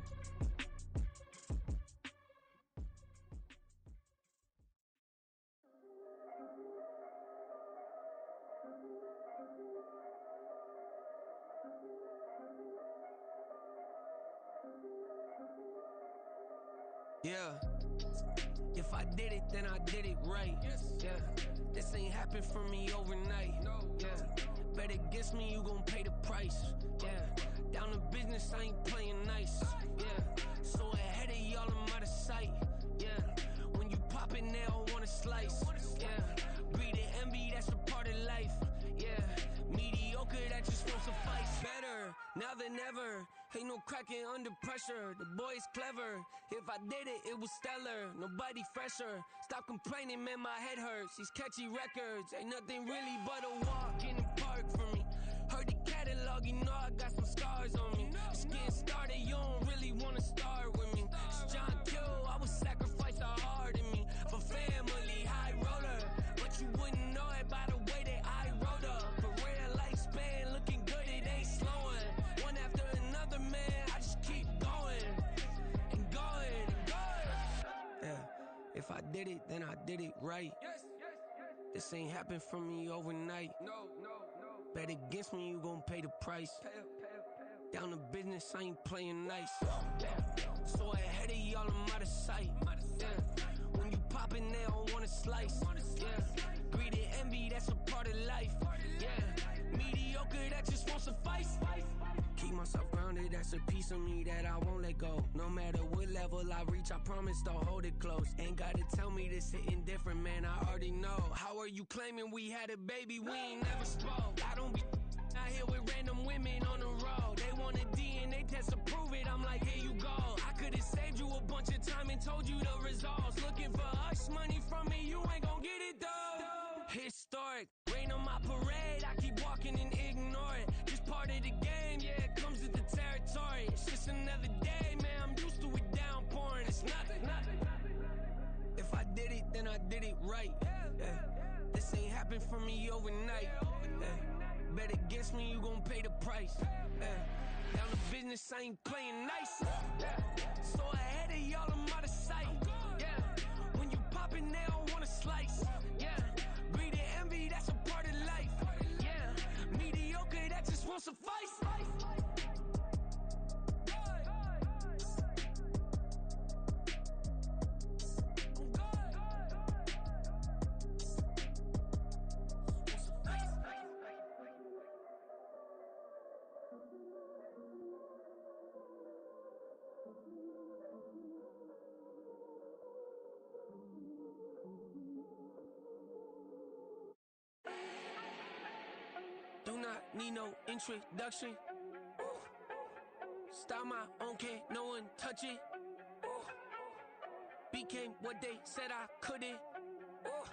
S12: Yeah. If I did it, then I did it right. Yeah. This ain't happened for me overnight. Yeah. Bet against me, you gon' pay the price. Yeah. Down to business, I ain't playing nice. Yeah. So ahead of y'all, I'm out of sight. Yeah. When you pop it, they all wanna slice. Yeah. Greed and envy, that's a part of life. Yeah. Mediocre, that just won't suffice. Better now than ever. Ain't no cracking under pressure. The boy's clever. If I did it, it was stellar. Nobody fresher. Stop complaining, man, my head hurts. These catchy records ain't nothing really but a walk in the park for me. Heard the catalog, you know I got some scars on me. Just getting started, you don't really wanna start with me. It's John Kill, I would sacrifice a heart in me for family, high roller. But you wouldn't know it by the way that I wrote up. For real lifespan, looking good, it ain't slowing. One after another, man, I just keep going and going and going. Yeah, if I did it, then I did it right. This ain't happened for me overnight. No. Bet against me, you gon' pay the price. Down to business, I ain't playing nice. So ahead of y'all, I'm out of sight. Yeah. When you poppin', they don't wanna slice. Yeah. Greed and envy, that's a part of life. Yeah. Mediocre, that just won't suffice. Keep myself grounded, that's a piece of me that I won't let go. No matter what level I reach, I promise to hold it close. Ain't gotta tell me this hitting different, man, I already know. How are you claiming we had a baby, we ain't never spoke? I don't be out here with random women on the road. They want a DNA test to prove it, I'm like, here you go. I could've saved you a bunch of time and told you the results. Looking for hush money from me, you ain't gon' get it though. Historic, rain on my parade, I keep walking and ignore it. Just part of the game, yeah, it comes with the territory. It's just another day, man, I'm used to it downpouring. It's nothing. If I did it, then I did it right. Yeah. This ain't happened for me overnight. Yeah. Bet against me, you gon' pay the price. Yeah. Down to business, I ain't playing nice. Yeah. So ahead of y'all, I'm out of sight. Yeah. When you poppin', they don't wanna slice. Yeah. Greed and envy, that's a part of life. Yeah. Mediocre, that just won't suffice. Do not need no introduction. Style my own, can't no one touch it. became what they said I couldn't. Ooh.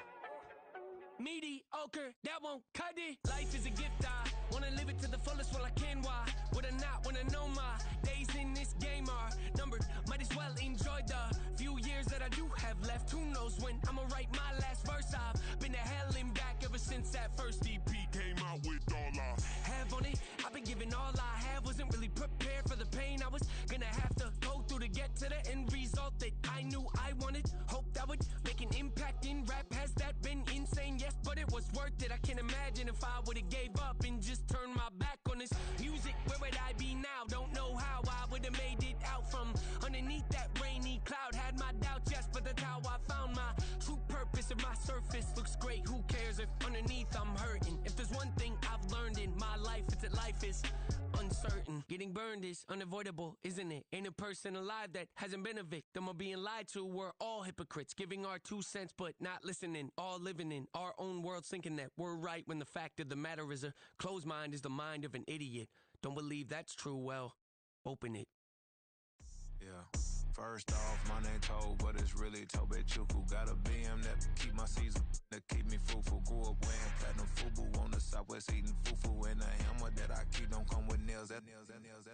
S12: Mediocre, that won't cut it. Life is a gift, I wanna live it to the fullest while I can. Why would I not wanna know my days in this game are numbered? Might as well enjoy the few years that I do have left. Who knows when I'ma write my last verse? I've been to hell and back ever since that first EP came out with all I have on it. I've been giving all I have, wasn't really prepared for the pain I was gonna have to go through to get to the end result that I knew I wanted. Hope that would make an impact in rap. Has that been insane? Yes, but it was worth it. I can't imagine if I would've gave up and just turned my back on this music. Where would I be now? Don't know how I would've made it out from underneath that rainy cloud. Had my doubts, yes, but that's how I found my true purpose. If my surface looks great, who cares if underneath I'm hurting? If there's one thing I've learned in my life, it's that life is uncertain. Getting burned is unavoidable, isn't it? Ain't a person alive that hasn't been a victim of being lied to. We're all hypocrites, giving our 2 cents but not listening. All living in our own world, thinking that we're right when the fact of the matter is a closed mind is the mind of an idiot. Don't believe that's true? Well, open it.
S15: Yeah. First off, my name Toad, but it's really Tobe Chuku. Got a BM that keep my season, that keep me fruitful. Grew up wearing platinum FUBU on the southwest, eating fufu. And a hammer that I keep don't come with nails.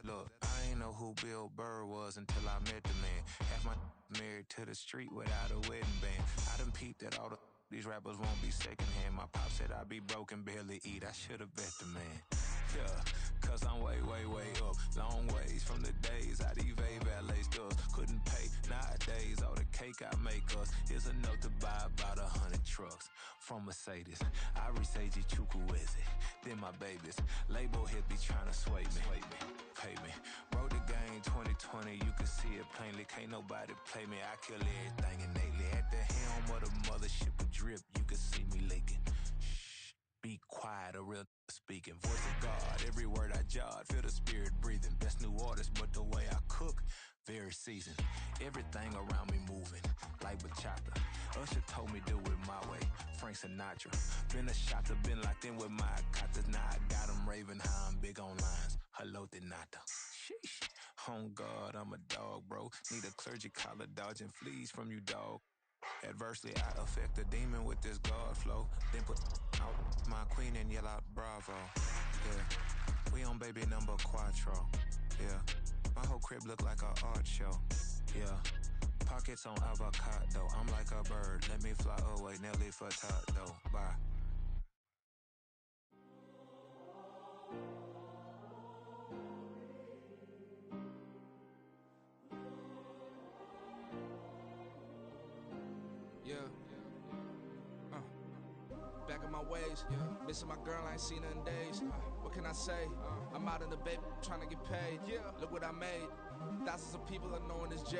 S15: Look, I ain't know who Bill Burr was until I met the man. Half my married to the street without a wedding band. I done peeped that all these rappers won't be secondhand. My pop said I'd be broken, barely eat. I should've bet the man. Yeah, cause I'm way, way, way up. Long ways from the days I'd evade valet stores. Couldn't pay nowadays. All the cake I make us is enough to buy about 100 trucks from Mercedes. I resage Chukwueze, then my babies. Label hit be trying to sway me. Pay me. Wrote the game 2020, you can see it plainly. Can't nobody play me. I kill everything innately. At the helm of the mothership of drip, you can see me leaking. Be quiet, a real speaking. Voice of God, every word I jot. Feel the spirit breathing. Best new artist, but the way I cook, very seasoned. Everything around me moving, like bachata. Usher told me do it my way. Frank Sinatra. Been a shotter, been locked in with my cotters. Now I got them raving how I'm big on lines. Hello, Denata. Sheesh. On God, I'm a dog, bro. Need a clergy collar, dodging fleas from you, dog. Adversely, I affect the demon with this God flow. Then put out my queen and yell out bravo. Yeah, we on baby number quattro. Yeah, my whole crib look like a art show. Yeah, pockets on avocado. I'm like a bird, let me fly away. Nelly Furtado, bye.
S20: Yeah. Back in my ways, missing my girl, I ain't seen her in days. What can I say? I'm out in the baby, trying to get paid. Look what I made. Thousands of people are knowing this J.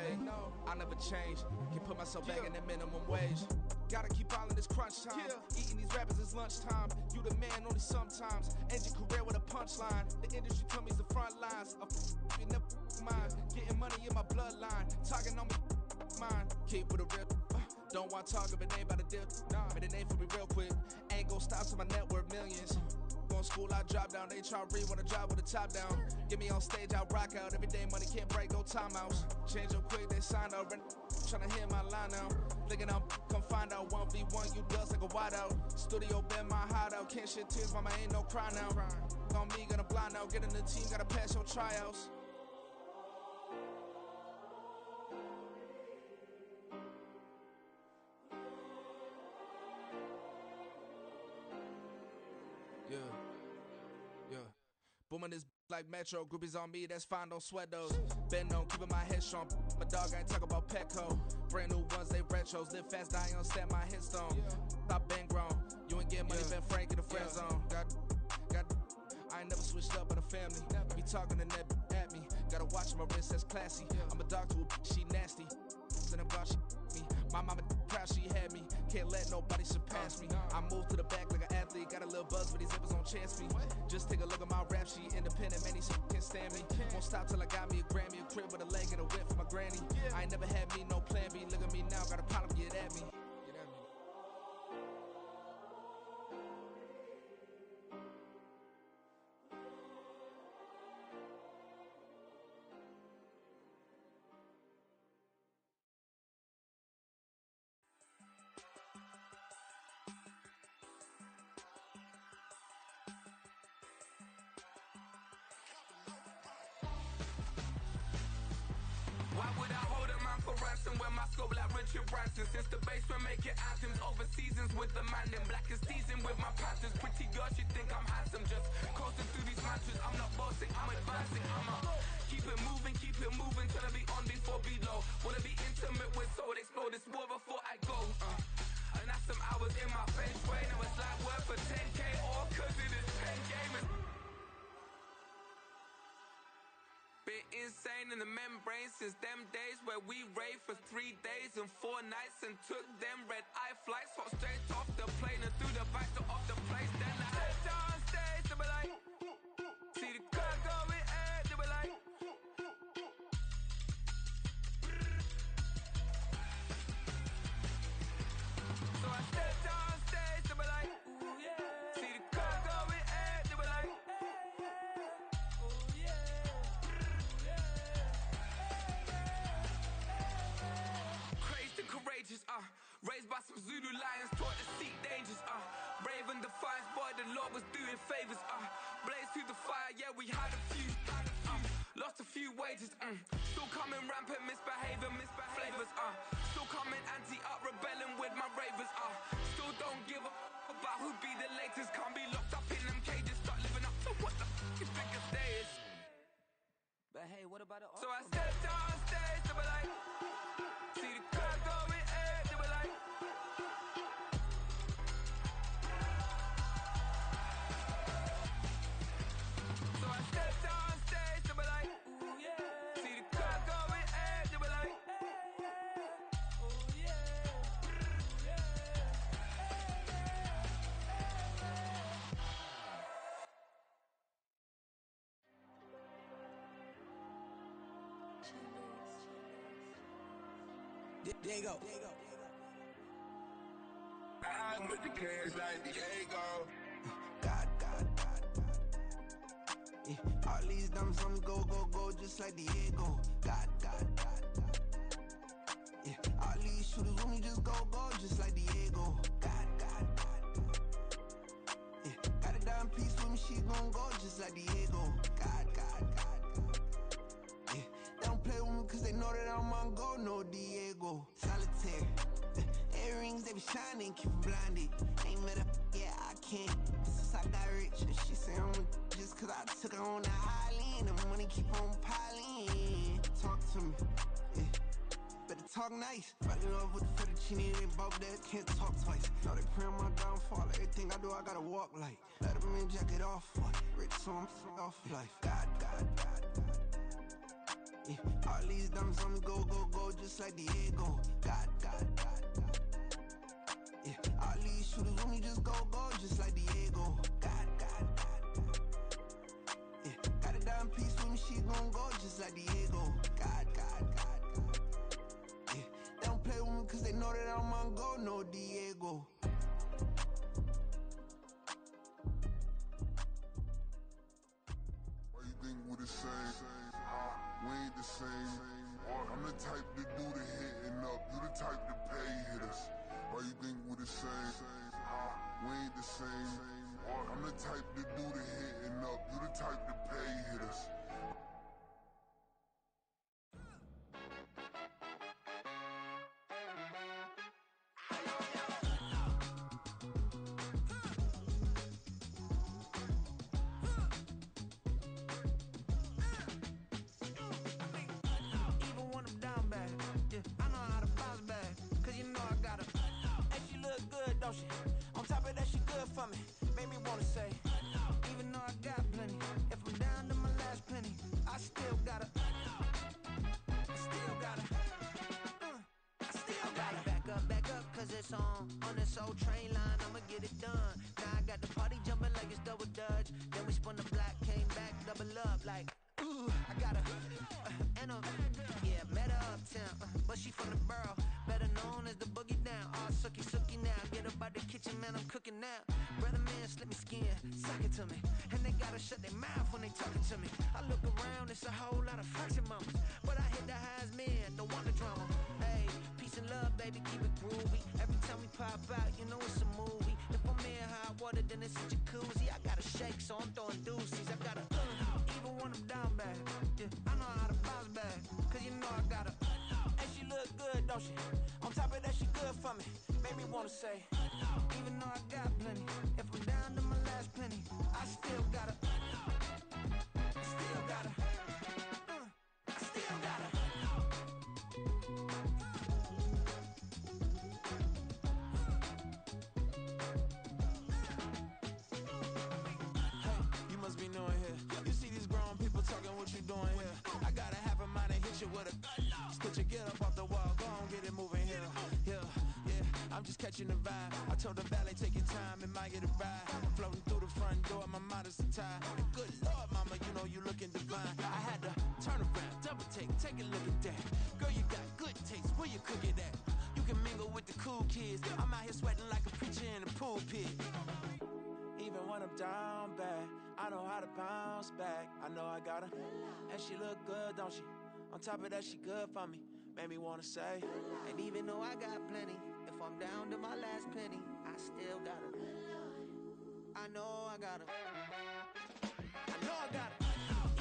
S20: I never changed. Can put myself back in that minimum wage. Gotta keep all in this crunch time. Eating these rappers is lunchtime. You the man only sometimes. End your career with a punchline. The industry told me it's the front lines. You never mind. Getting money in my bloodline. Talking on me, mine. Keep with a real. Don't want to talk if it ain't about a deal. Made a name for me real quick. Ain't gon' stop till my net worth millions. Going school, I drop down. They try to read when I drive with the top down. Get me on stage, I rock out. Every day money can't break, go timeouts. Change up quick, they sign up. Tryna hit my line now. Thinking I'm come find out 1v1, you dust like a wideout. Studio been my hideout. Can't shed tears, mama ain't no cry now. On me, gonna blind out. Get in the team, gotta pass your tryouts. Yeah. Booming this like Metro. Groupies on me, that's fine, don't sweat those. Been on, keeping my head strong. My dog ain't talk about Petco. Brand new ones, they retros. Live fast, die on set my headstone. Stop been grown. You ain't getting money, been Frank in the friend zone. Got. I ain't never switched up in a family. Be talking to that at me. Gotta watch my wrist, that's classy. I'm a dog to a she nasty. Then I'm gone, she me. My mama proud she had me. Can't let nobody surpass me. I move to the back like an athlete. Got a little buzz, but these zippers don't chance me. Just take a look at my rap sheet. Independent, man, these can't stand me. Won't stop till I got me a Grammy, a crib with a leg and a whip for my granny. I ain't never had me no plan B. Look at me now, got a problem, get at me.
S21: Why would I hold a man for ransom when my scope like Richard Branson? Since the basement make it anthems over seasons with the man in black is teasing with my Panthers. Pretty girl, she think I'm handsome. Just coasting through these mantras. I'm not bossing, I'm advancing. I'ma keep it moving, trying to be on before below. Wanna be intimate with soul, explore this war before I go. And that's some hours in my feng shui. Now it's like work for 10K all cause it is 10 gamers. Been insane in the membrane since them days where we raved for 3 days and 4 nights and took them red eye flights. Hot straight off the plane and through the back door of the place. Then I stepped on stage, they were like, see the car going air, they were like, so I stepped on stage, they were like, ooh yeah, see the car going air, they were like, ooh yeah. Crazed and courageous, raised by some Zulu lions, taught to seek dangers, brave and defiant, boy, the Lord was doing favors, blaze through the fire, yeah, we had a few, lost a few wages, still coming rampant, misbehaving, flavors, still coming anti-up, rebelling with my ravers, still don't give a about who be the latest, can't be locked up in them cages, start living up to what the you think a day is.
S12: But hey, what about the
S21: So I stepped on stage, they were like, see the crowd going air, they were like, so I stepped on stage, they were like, ooh yeah, see the crowd going air, they were like, ooh yeah,
S19: Diego.
S11: I'm with the kids like Diego.
S19: God. Yeah, all these dumps on me go, just like Diego. God. Yeah, all these shooters on me just go, just like Diego. God. Yeah, got a dime piece with me, she gon' go just like Diego. God. Yeah, they don't play with me cause they know that I'm on go, no Diego. Solitaire. Earrings, they be shining, keep them blinded. Ain't met up, yeah, I can't. Since I got rich, and she say I'm just cause I took her on the island. The money keep on piling. Talk to me, yeah. Better talk nice. Fucking up with the fettuccine, they both dead, can't talk twice. Now they pray on my downfall. Everything I do, I gotta walk like. Let them in, jacket off, what? Rich, so I'm off life. God. Yeah, all these dumps on me go, just like Diego. God. Yeah, all these shooters on me just go, just like Diego. God. Yeah, got a dime piece with me, she gon' go just like Diego. God. Yeah, they don't play with me cause they know that I'm on go, no Diego.
S13: Why you think we the same? We ain't the same. I'm the type to do the hitting up, you the type to pay hitters. Why you think we the same? We ain't the same. I'm the type to do the hitting up, you the type to pay hitters.
S12: Even when I'm down bad, yeah, I know how to bounce back. Cause you know I got her. Hey, she look good, don't she? On top of that, she good for me. Made me wanna say, even though I got plenty, if I'm down to my last penny, I still got her. Back up, cause it's on this old train line, I'ma get it done. Now I got the party jumping like it's double dutch. Then we spun the block, came back, double up like, ooh, I got her, and yeah, met her uptown, but she from the borough, better known as the boogie down. All sookie now, get up out the kitchen, man, I'm cooking now. Brother man, slip me skin, suck it to me, and they gotta shut their mouth when they talking to me. I look around, it's a whole lot of fraction mamas, but I hit the highest man, don't want the drama. Hey, peace and love, baby, keep it groovy. Every time we pop out, you know it's a movie. If I'm in hot water, then it's a jacuzzi. I gotta shake, so I'm throwing deuces. I gotta, even when I'm down bad, yeah, I know how to bounce back. Cause you know I gotta,
S10: don't she? On top of that, she good for me. Made me wanna say, even though I got plenty, if I'm down to my last penny, I still gotta, still gotta, I still gotta. You must be knowing here. You see these grown people talking, what you doing here? I got a half a mind to hit you with a just put your get up off the wall, go on, get it moving here. Yeah, I'm just catching the vibe. I told the valet, take your time, it might get a ride. Floating through the front door, my mind is tied. Good Lord, mama, you know you looking divine. I had to turn around, double take a look at that. Girl, you got good taste, where you cook it at? You can mingle with the cool kids. I'm out here sweating like a preacher in a pool pit. Even when I'm down bad, I know how to bounce back. I know I got her, and she look good, don't she? On top of that, she good for me. Made me wanna say, and even though I got plenty, if I'm down to my last penny, I still got her. I know I got her. I know I got her.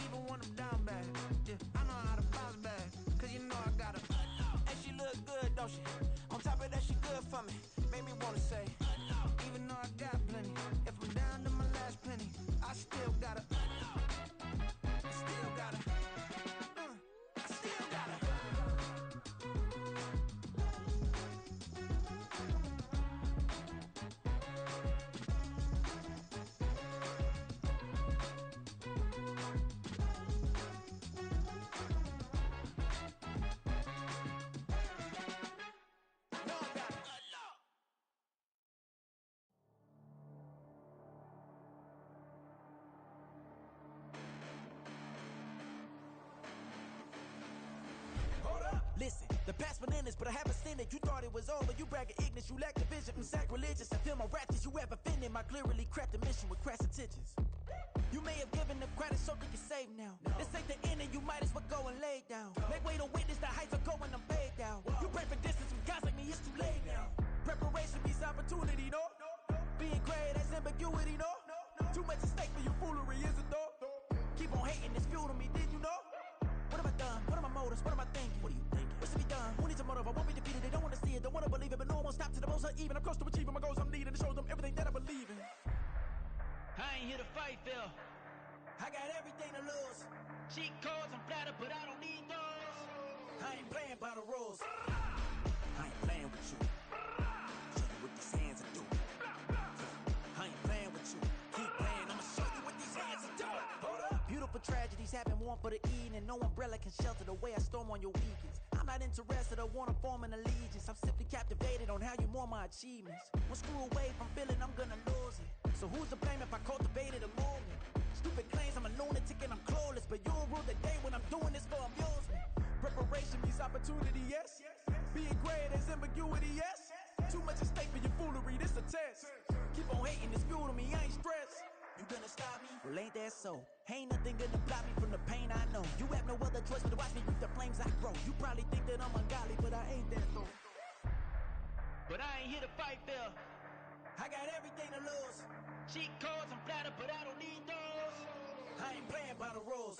S10: Even when I'm down bad, yeah, I know how to bounce back. Cause you know I got her. And she look good, don't she? On top of that, she good for me. Made me wanna say, even though I got plenty, if I'm down to my last penny, I still got her. Still got her. I still got her. Listen, the past bananas, but I haven't seen it. You thought it was over, you bragging ignorance, you lack the vision. Sacrilegious, I feel my wrath as you ever offended. My clearly crafted mission with crass intentions. You may have given up credit so they can save now. This ain't the end and you might as well go and lay down. Make way to witness the heights are going, I'm paid down. You pray for distance with guys like me, it's too late now. Preparation means opportunity, no? Being great, that's ambiguity, no? Too much at stake for your foolery, is it though? Keep on hating, it's fuel to me, did you know? What have I done? What are my motives? What am I thinking? What are you thinking? What's to be done? Who needs a motive? I won't be defeated. They don't want to see it, don't want to believe it, but no one won't stop to the most even. I'm close to achieving my goals. I'm needing to show them everything that I believe in. I ain't here to fight, Phil. I got everything to lose. Cheat codes, I'm flattered, but I don't need those. I ain't playing by the rules. I ain't playing with you. Show you what these hands are doing. I ain't playing with you. Keep playing, I'ma show you what these hands are doing. Hold up. Beautiful tragedies happen, one for the eating, and no umbrella can shelter the way I storm on your weekends. I'm not interested, I wanna form an allegiance. I'm simply captivated on how you more my achievements. One screw away from feeling I'm gonna lose it. So who's to blame if I cultivated a movement? Stupid claims I'm a lunatic and I'm clueless, but you'll rule the day when I'm doing this for amusement. Preparation means opportunity, yes. Being great as ambiguity, yes. Too much at stake for your foolery, this a test. Keep on hating, it's fuel to me, I ain't stressed. You gonna stop me? Well, ain't that so? Ain't nothing gonna block me from the pain I know. You have no other choice but to watch me reap the flames I grow. You probably think that I'm ungodly, but I ain't that though. But I ain't here to fight, Phil. I got everything to lose. Cheat codes, I'm flattered, but I don't need those. I ain't playing by the rules.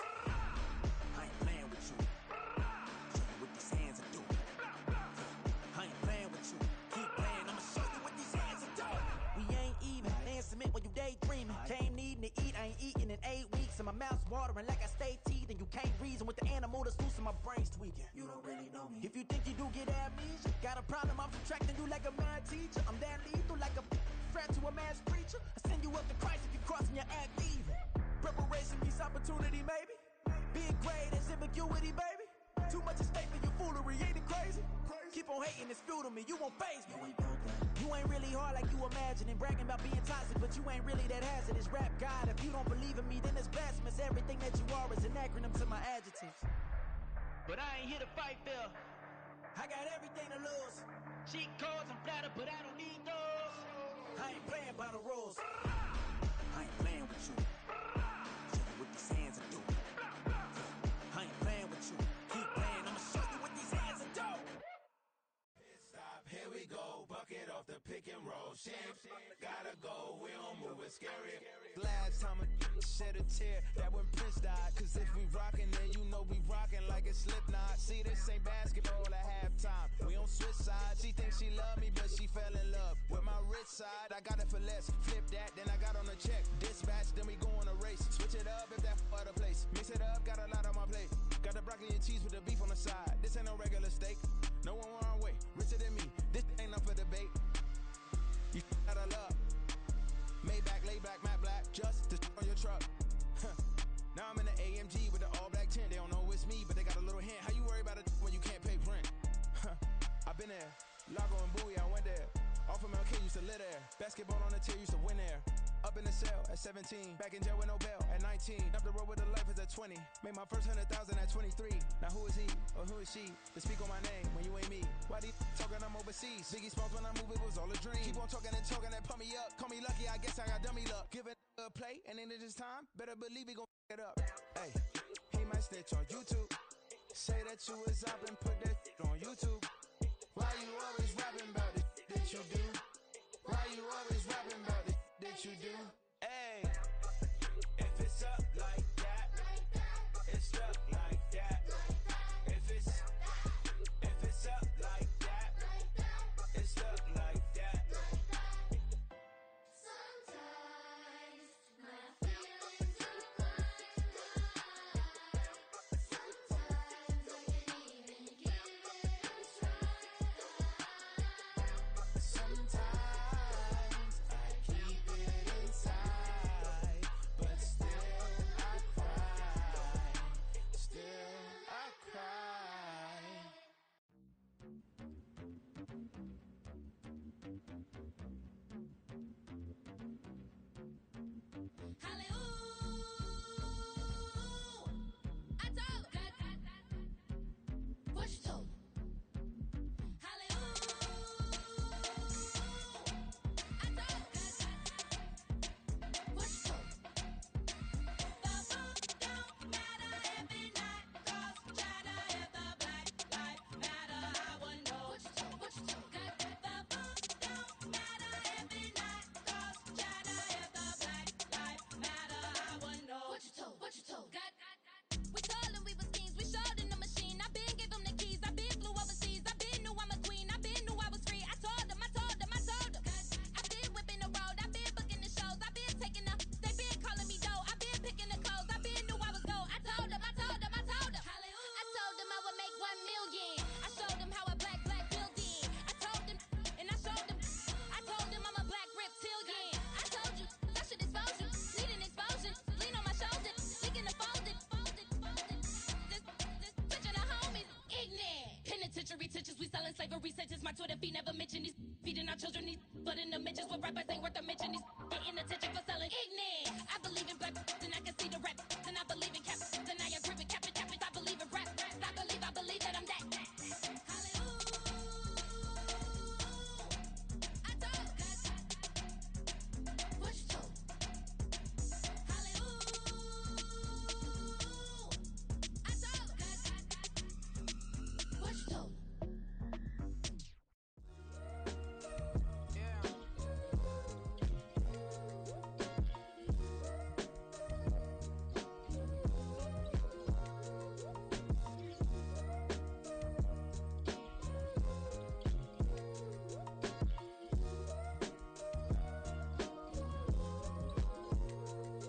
S10: I ain't playing with you. Show you what these hands are doing. I ain't playing with you. Keep playing, I'ma show you what these hands are doing. We ain't even. Laying cement when you daydreaming. Came needing to eat, I ain't eating in 8 weeks. And my mouth's watering like I stay teeth. And you can't reason with the animal that's loose and my brain's tweaking. You don't really know me. If you think you do get amnesia, got a problem, I'm subtracting you like a mad teacher. I'm that lethal like a threat to a mass preacher. I send you up to Christ if you crossing your act evil. Preparation means opportunity, maybe. Being great is ambiguity, baby. Too much at stake for your foolery, ain't it crazy? Keep on hating, it's fuel to me, you won't faze me. You ain't really hard like you imagining. Bragging about being toxic, but you ain't really that hazardous. Rap God, if you don't believe in me, then it's blasphemous. Everything that you are is an acronym to my adjectives. But I ain't here to fight, Phil. I got everything to lose. Cheat codes, I'm flattered, but I don't need those. I ain't playing by the rules. I ain't playing with you. Show you what these hands are doing. I ain't playing with you. Keep playing, I'ma show you what these hands are doing.
S11: Stop, here we go. Bucket off the pick and roll. Shit, gotta go. We don't move it scary.
S10: Last time
S1: shed a tear that when Prince died. Cause if we rockin', then you know we rockin' like a Slipknot. See, this ain't basketball at halftime. We on switch sides. She thinks she love me, but she fell in love with my rich side. I got it for less. Flip that, then I got on a check. Dispatch, then we go on a race. Switch it up if that other place. Mix it up, got a lot on my plate. Got the broccoli and cheese with the beef on the side. This ain't no regular steak. No one wrong way. Richer than me. This ain't up for debate. You out of love. Maybach, lay back, matte black. Just to on your truck. Now I'm in the AMG with the all black tint. They don't know it's me, but they got a little hint. How you worry about it when you can't pay rent? I've been there. Lago and Bowie, I went there. Off of MLK, used to live there. Basketball on the tier, used to win there. Up in the cell at 17. Back in jail with no bail at 19. Up the road with the life is at 20. Made my first 100,000 at 23. Now who is he or who is she to speak on my name when you ain't me? Why they talking I'm overseas? Biggie Smalls when I move, it was all a dream. Keep on talking and talking and pump me up. Call me lucky, I guess I got dummy luck. Give it a play and then it's time. Better believe we gon' it up. Hey, he might snitch on YouTube. Say that you was up and put that on YouTube. Why you always rapping about it that you do? Why you always rapping about it that you do? Hey, if it's up like that, it's up like that. If it's up like that, it's up like that.
S2: Sometimes my feelings are flying high. Sometimes I can't even give it a try.
S1: Sometimes I keep it inside, but still I cry. Still I cry.
S2: We told them we was kings, we showed them the machine. I been gave them the keys, I been flew overseas. I been knew I'm a queen, I been knew I was free. I told them. I been whipping the road, I been booking the shows. I been taking the, they been calling me dough. I been picking the clothes, I been knew I was gold. I told them. I told them I would make 1 million. I showed them how a black building. I told them, and I showed them. I told them I'm a black reptilian. I told you, I should expose you. Need an explosion, lean on my shoulder, licking the folded. Switching the homies, ignorant. Penitentiary teachers, we selling slavery sentence. My Twitter feed never mention these. Feeding our children these. But in the mentions, what rappers ain't worth a mention. These getting attention for selling ignorant. I believe in black, and I can see the rap. And I believe in cap, and I agree with cap. I believe in rap. I believe that I'm that.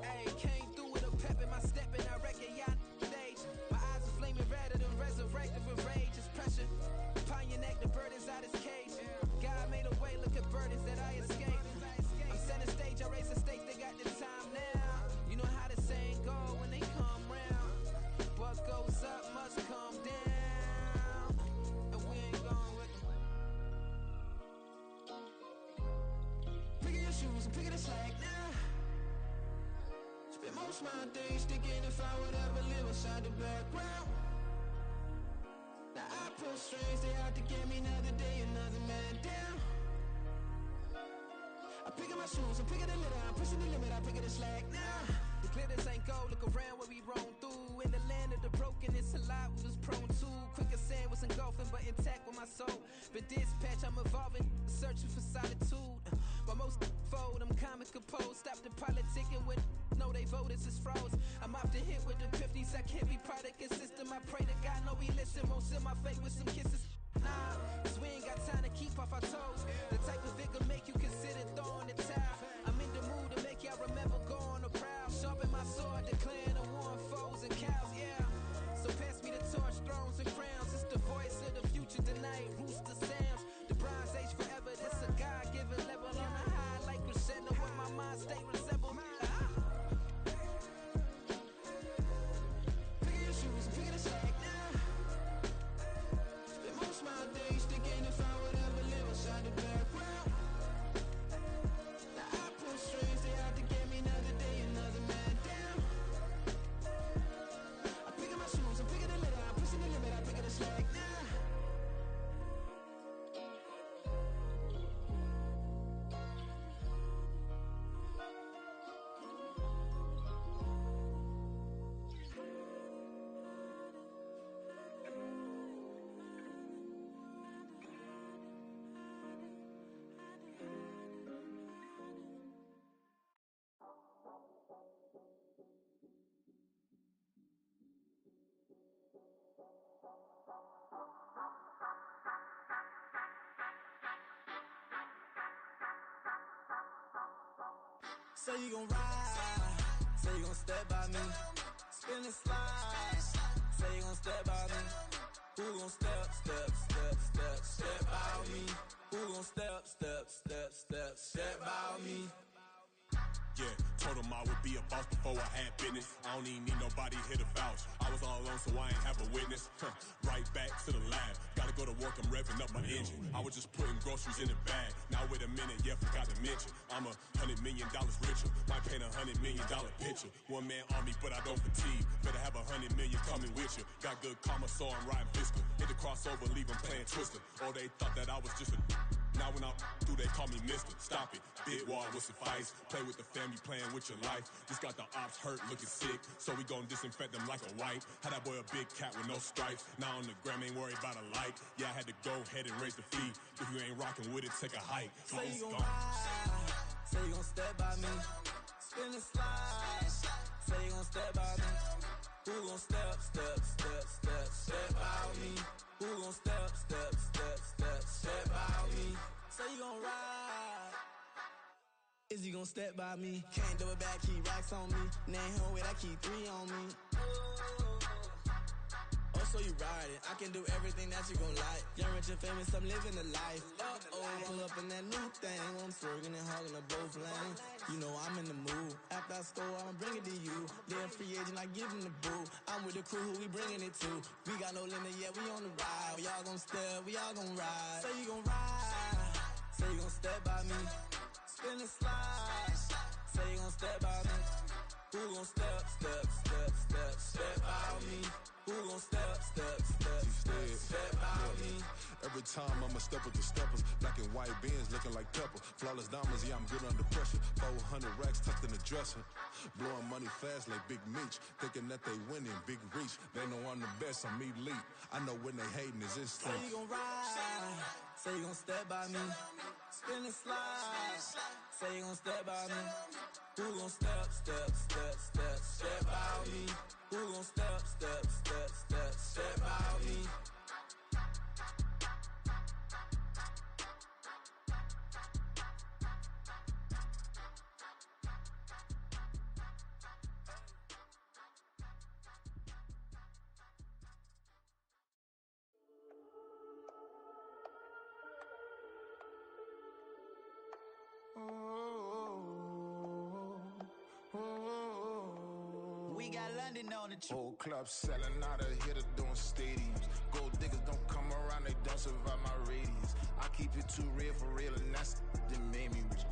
S22: Hey, came through with a pep in my step and I reckon y'all stage. My eyes are flaming redder than resurrected with rage. It's pressure. Pontiac, the bird is out his cage. God made a way, look at burdens that I escaped. I'm setting stage, I raise the stakes, they got the time now. You know how the saying go when they come round. What goes up must come down. And we ain't going with them. Picking your shoes and picking the slack now. Spend most of my days thinking if I would ever live inside the background. Now I pull strings, they out to get me another day, another man down. I'm picking my shoes, I'm picking the litter, I'm pushing the limit, I'm picking the slack now. The glitters ain't gold, look around where we roam through. In the land of the broken, it's a lot we was prone to. Quicker sand was engulfing, but intact with my soul. But dispatch, I'm evolving, searching for solitude. While most fold, I'm comic composed. Stop the politicking with no, they voted is froze. I'm off the hit with the 50s. I can't be product system. I pray to God, no, we listen. Won't send my fate with some kisses. Nah, cause we ain't got time to keep off our toes. The type of vigor make you consider throwing the towel. I'm in the mood to make y'all remember going the proud. Sharpen my sword, declaring the war on foes and cows, yeah. So pass me the torch, thrones and crowns. It's the voice of the future tonight. Rooster sounds. The Bronze Age forever. This a God-given level on a high like crescendo. Where my mind stay resemble. Pick your shoes and pick the slack now. Spend most of my days thinking if I would ever live inside the background. Now I pull strings, they out to get me another day, another man down. I'm picking my shoes, I'm picking the litter, I'm pushing the limit, I'm picking the slack now.
S4: Say you gon' ride, say you gon' step by me, spin and slide, say you gon' step by me, who gon' step by me, who gon' step by me.
S8: Yeah, told him I would be a boss before I had business. I don't even need nobody here to vouch. I was all alone, so I ain't have a witness. Right back to the lab. Gotta go to work, I'm revving up my engine. I was just putting groceries in the bag. Now wait a minute, yeah, forgot to mention. I'm $100 million richer. Might paint $100 million picture. One man army, but I don't fatigue. Better have 100 million coming with you. Got good karma, so I'm riding fiscal. Hit the crossover, leave them playing Twister. Oh, they thought that I was just a... Now when I'm through, they call me Mister. Stop it, big wall with suffice. Play with the family, playing with your life. This got the ops hurt, looking sick. So we gon' disinfect them like a wipe. Had that boy a big cat with no stripes. Now on the gram, ain't worried about a light. Yeah, I had to go ahead and raise the fee. If you ain't rocking with it, take a hike.
S4: Say you gon' ride, say you gon' step by me, spin and slide. Say you gon' step by me, who gon' step by me, who gon' step by me. Say you gon' ride, is he gon' step by me? Can't do it back, keep racks on me. Name home with, I keep 3 on me. Oh, so you ride it, I can do everything that you gon' like. Young, rich, and famous, I'm living the life. Pull up in that new thing, I'm swerving and hogging up both lanes. You know I'm in the mood, after I score, I'ma bring it to you. They're a free agent, I give them the boo. I'm with the crew, who we bringing it to. We got no limit, yeah, we on the ride. We all gon' step, we all gon' ride. Say you gon' ride, say you gon' step by me, spin and slide. Say you gon' step by me, who gon' step by me, who gon' step by me.
S23: Every time I'ma step with the steppers, black and white beans looking like pepper. Flawless diamonds, yeah, I'm good under pressure. 400 racks tucked in the dresser. Blowing money fast like Big Meech. Thinking that they winning, big reach. They know I'm the best, I'm elite. I know when they hating is instinct.
S4: Say you gon' ride, say you gon' step by me, spin and slide. Say you gon' step by me, who gon' step by me, who gon' step by me.
S22: We got London on the
S24: Whole club selling out of hitter doing stadiums. Gold diggers don't come around, they don't survive my radius. I keep it too real for real, and that's that made me rich.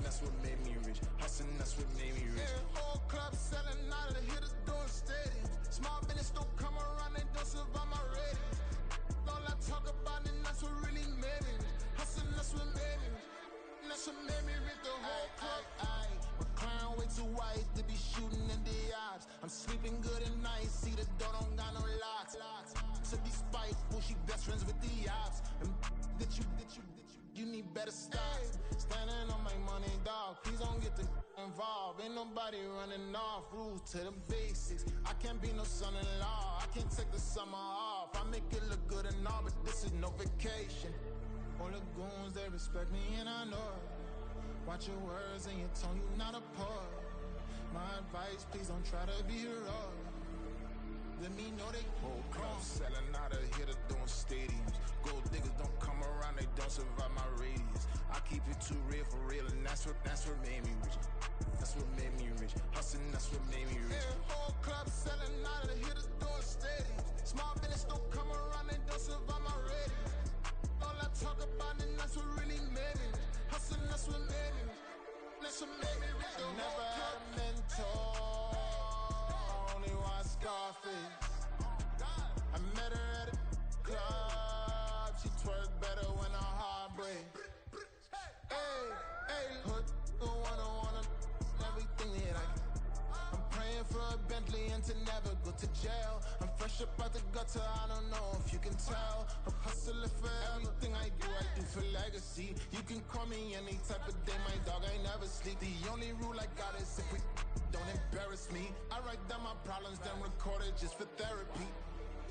S24: That's what made me rich. Hustling, that's what made me rich. Yeah, whole club selling out of hitters doing stadiums. Small business don't come around, they don't survive my radius. All I talk about it, that's what really made me rich. Hustling, that's what made me rich. That's what made me rich, the whole club. My crown way too white to be shooting in the odds. I'm sleeping good at night, see the door don't got no locks. To be spiteful, she best friends with the ops. And that you need better stocks. Standing on my money, dog. Please don't get the
S11: involved. Ain't nobody running off. Rules to the basics. I can't be no son-in-law. I can't take the summer off. I make it look good and all, but this is no vacation. All the goons, they respect me and I know it. Watch your words and your tone, you not a poet. My advice, please don't try to be heroic. Let me know they
S24: whole club selling out of here to doing stadiums. Gold diggers don't come around, they don't survive my radius. I keep it too real for real, and that's what made me rich. That's what made me rich. Hustling, that's what made me rich.
S11: Yeah, whole club selling out of here to doing stadiums. Small business don't come around, they don't survive my radius. All I talk about it, that's what really made me rich. Hustling, that's what made me rich. That's what made me rich. I never had a mentor. Only one Scarface. I met her at a club. She twerk better when her heart breaks. Hey, hey, hood, the wanna everything that I get. I'm praying for a Bentley and to never go to jail. I'm fresh up out the gutter, I don't know if you can tell. I'm hustling for everything I do for legacy. You can call me any type of day, my dog, I never sleep. The only rule I got is if we don't embarrass me. I write down my problems, then record it just for therapy.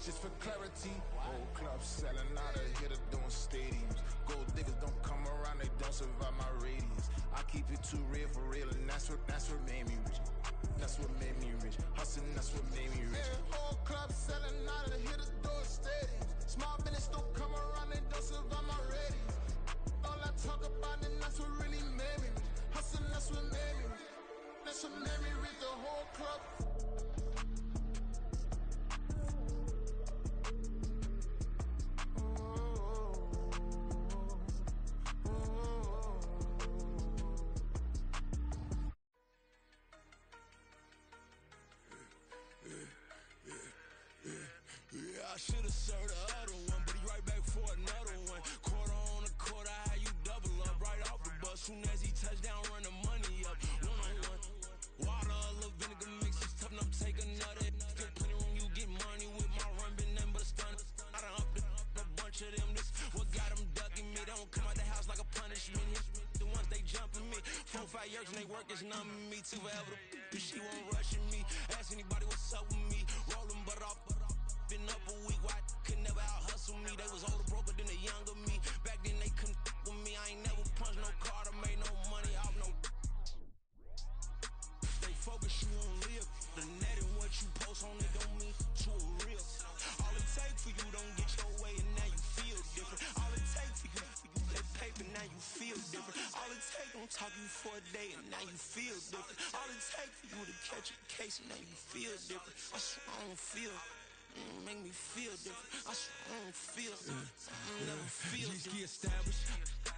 S11: Just for clarity.
S24: Whole club selling out of here to doing stadiums. Gold diggers don't come around, they don't survive my radius. I keep it too real for real, and that's what made me rich. That's what made me rich. Hustling, that's what made me rich.
S11: Yeah, whole club selling out of here to doing stadiums. Small business don't come around, they don't survive my radius. All I talk about it, that's what really made me rich. Hustling, that's what made me rich. That's what made me rich. The whole club.
S18: I should've served the other one, but he right back for another one. Quarter on a quarter, how you double up right off the bus. Soon as he touch down, run the money up. One-on-one. Water, a little vinegar mix, it's tough enough, take another. Still plenty room, you get money with my run, been nothing but a stun. I done up a bunch of them, this what got them ducking me. They don't come out the house like a punishment. The ones they jumping me. 4 or 5 years and they work is numbing me. Too forever, she won't rushing me. Ask anybody what's up with me. Rolling butt off. Been up a week, why could never out hustle me? They was older, broker than the younger me. Back then they couldn't with me. I ain't never punched no card or made no money off no. They focus you on live. The net and what you post on it don't mean to a real. All it take for you don't get your way and now you feel different. All it take for you that paper now you feel different. All it take don't talk you for a day and now you feel different. All it take for you to catch a case and now you feel different. I swear I don't feel. Make me feel different. I swear I don't feel. I never feel different. G-ski established.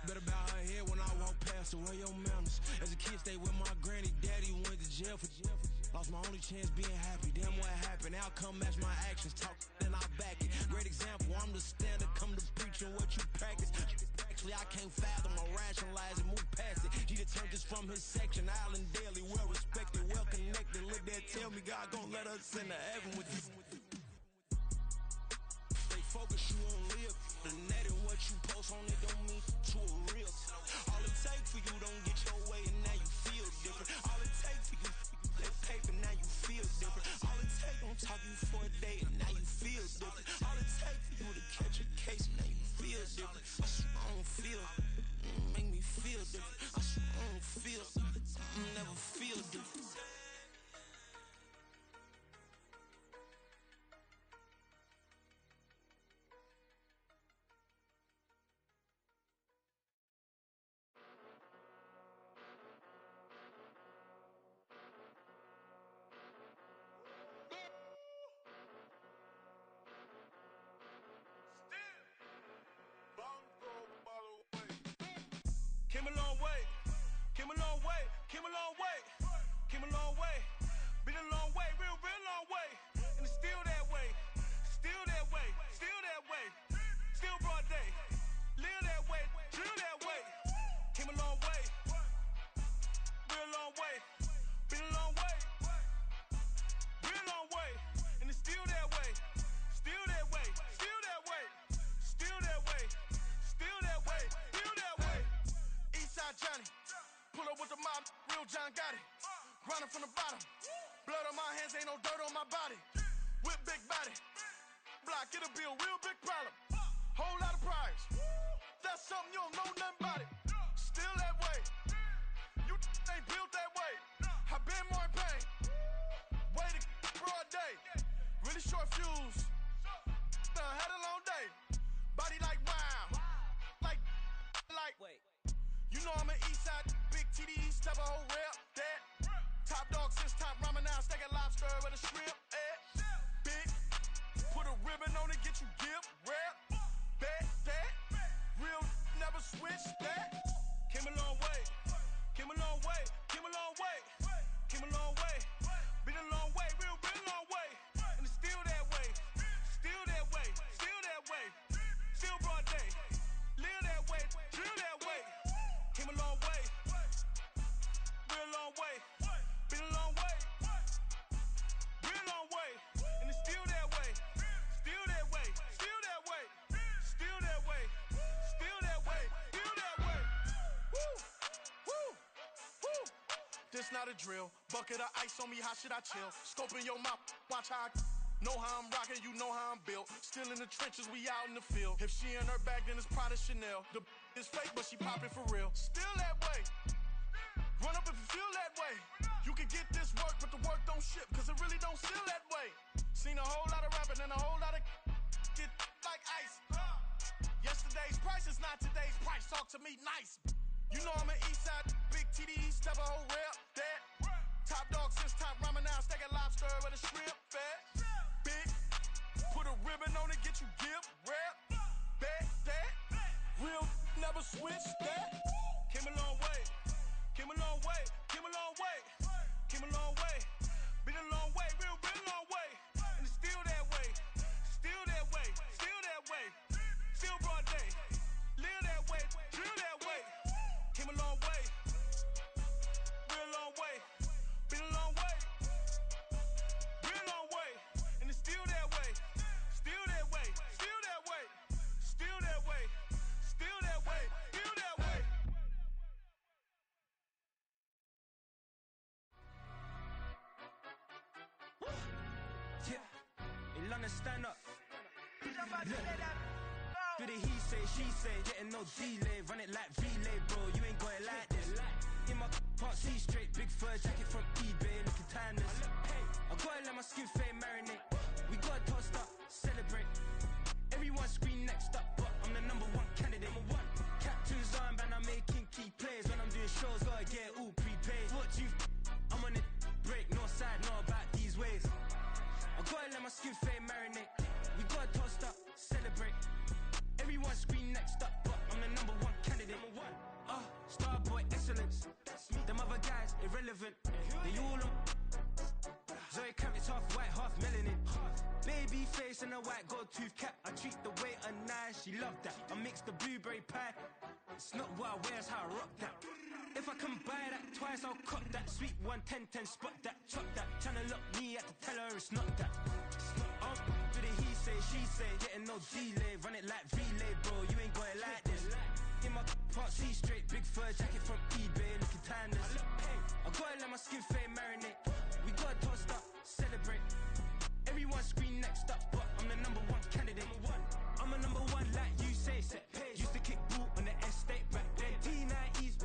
S18: Better bow her head when I walk past her. Where your manners? As a kid, stayed with my granny. Daddy went to jail for jail. Lost my only chance being happy. Damn, what happened? Outcome match my actions. Talk, then I back it. Great example. I'm the standard. Come to preaching what you practice. Actually, I can't fathom or rationalize and move past it. He turned this from his section. Island Daily, well respected, well connected. Look there, tell me God gon' let us into heaven with you. Focus you on live. The net and what you post on it don't mean to a real. All it take for you don't get your way and now you feel different. All it take for you that paper now you feel different. All it take don't talk you for a day and now you feel different. All it take for you to catch a case and now you feel different. I swear I don't feel. Make me feel different. I swear I don't feel. I never feel different.
S3: Came a long way, came a long way, came a long way, came a long way, been a long way, real long way, and it's still that way, still that way, still that way, still broad day, live that way, drill that way, came a long way, real long way, been a long way, real long way, and it's still that way, still that way, still that way, still that way, still that way, still that way. Eastside Johnny, pull up with the mob, real John got it.
S11: ain't no dirt on my body. With big body. Block, it'll be a real big problem. Whole lot of prize. That's something you don't know nothing about it. Still that way. You ain't built that way. I been more in pain. Way to broad day. Really short fuse. Had a long day. Body like wow. Like. Wait. You know I'm an east side big TD, step a whole rep. That. Top dog since top ramen now. Steak a lobster with a shrimp. Big. Put a ribbon on it, get you gift. Rep. Bet that. Real never switch that. Came a long way. Came a long way. Came a long way. Came a long way. Been a long way. Real long way. And it's still that way. Still that way. Still that way. Still broad day. Live that way. Drill that way. Came a long way. Real long way. Been a long way. Real long way. And it's still that way. Still that way. Still that way. Still that way. Still that way. Still that way. Woo. Woo. Woo. This not a drill. Bucket of ice on me, how should I chill? Scope in your mouth, watch how I know how I'm rocking, you know how I'm built. Still in the trenches, we out in the field. If she in her bag, then it's Prada Chanel. The is fake, but she poppin' for real. Still that way. Run up if you feel that way. You can get this work, but the work don't ship, cause it really don't feel that way. Seen a whole lot of rapping and a whole lot of get like ice. Yesterday's price is not today's price. Talk to me nice. You know I'm an east side big TD, step a whole rep. That. Top dog since top ramen now. Steak a lobster with a shrimp. Fat. Big. Put a ribbon on it, get you gift. Rep. Bet that. Real never switch that. Came a long way. Came a long way. Came a long way. Came a long way. Been a long way. Real long way. And it's still that way. Still that way. Still that way. Still broad day. Live that way. Drill that way. Came a long way. Real long way. Been a long way. Real long way. And it's still that way. Still that way. Still that way. Still that way. Still that way. Still that way.
S12: Yeah. In London, stand up. Look. Do the he say, she say, getting no delay. Run it like relay, bro. You ain't got it like this. In my can't see straight. Big fur jacket from eBay, looking timeless. I gotta let my skin fade marinate. We gotta toast up, celebrate. Everyone scream next up, but I'm the number one candidate. Captain's armband, I'm making key plays. When I'm doing shows, gotta get it all prepaid. I'm on it, break, no side, know about these ways. I gotta let my skin fade marinate. We gotta toast up, celebrate. Everyone scream next up, but I'm the number one candidate. Starboy excellence. Them other guys irrelevant. They all on. Zoe Kravitz half white, half melanin. Baby face and a white gold tooth cap. I treat the waiter nice, she love that. I mix the blueberry pie. It's not what I wear, it's how I rock that. If I can buy that twice, I'll cut that. Sweet 110, spot that, chop that. Tryna lock me at the tell her it's not that. Do the he say, she say, getting no delay. Run it like relay, bro, you ain't got it like this. In my can't see straight, big fur jacket from eBay, looking timeless. I gotta let my skin fade marinate. We gotta toast up, celebrate. Everyone scream next up, but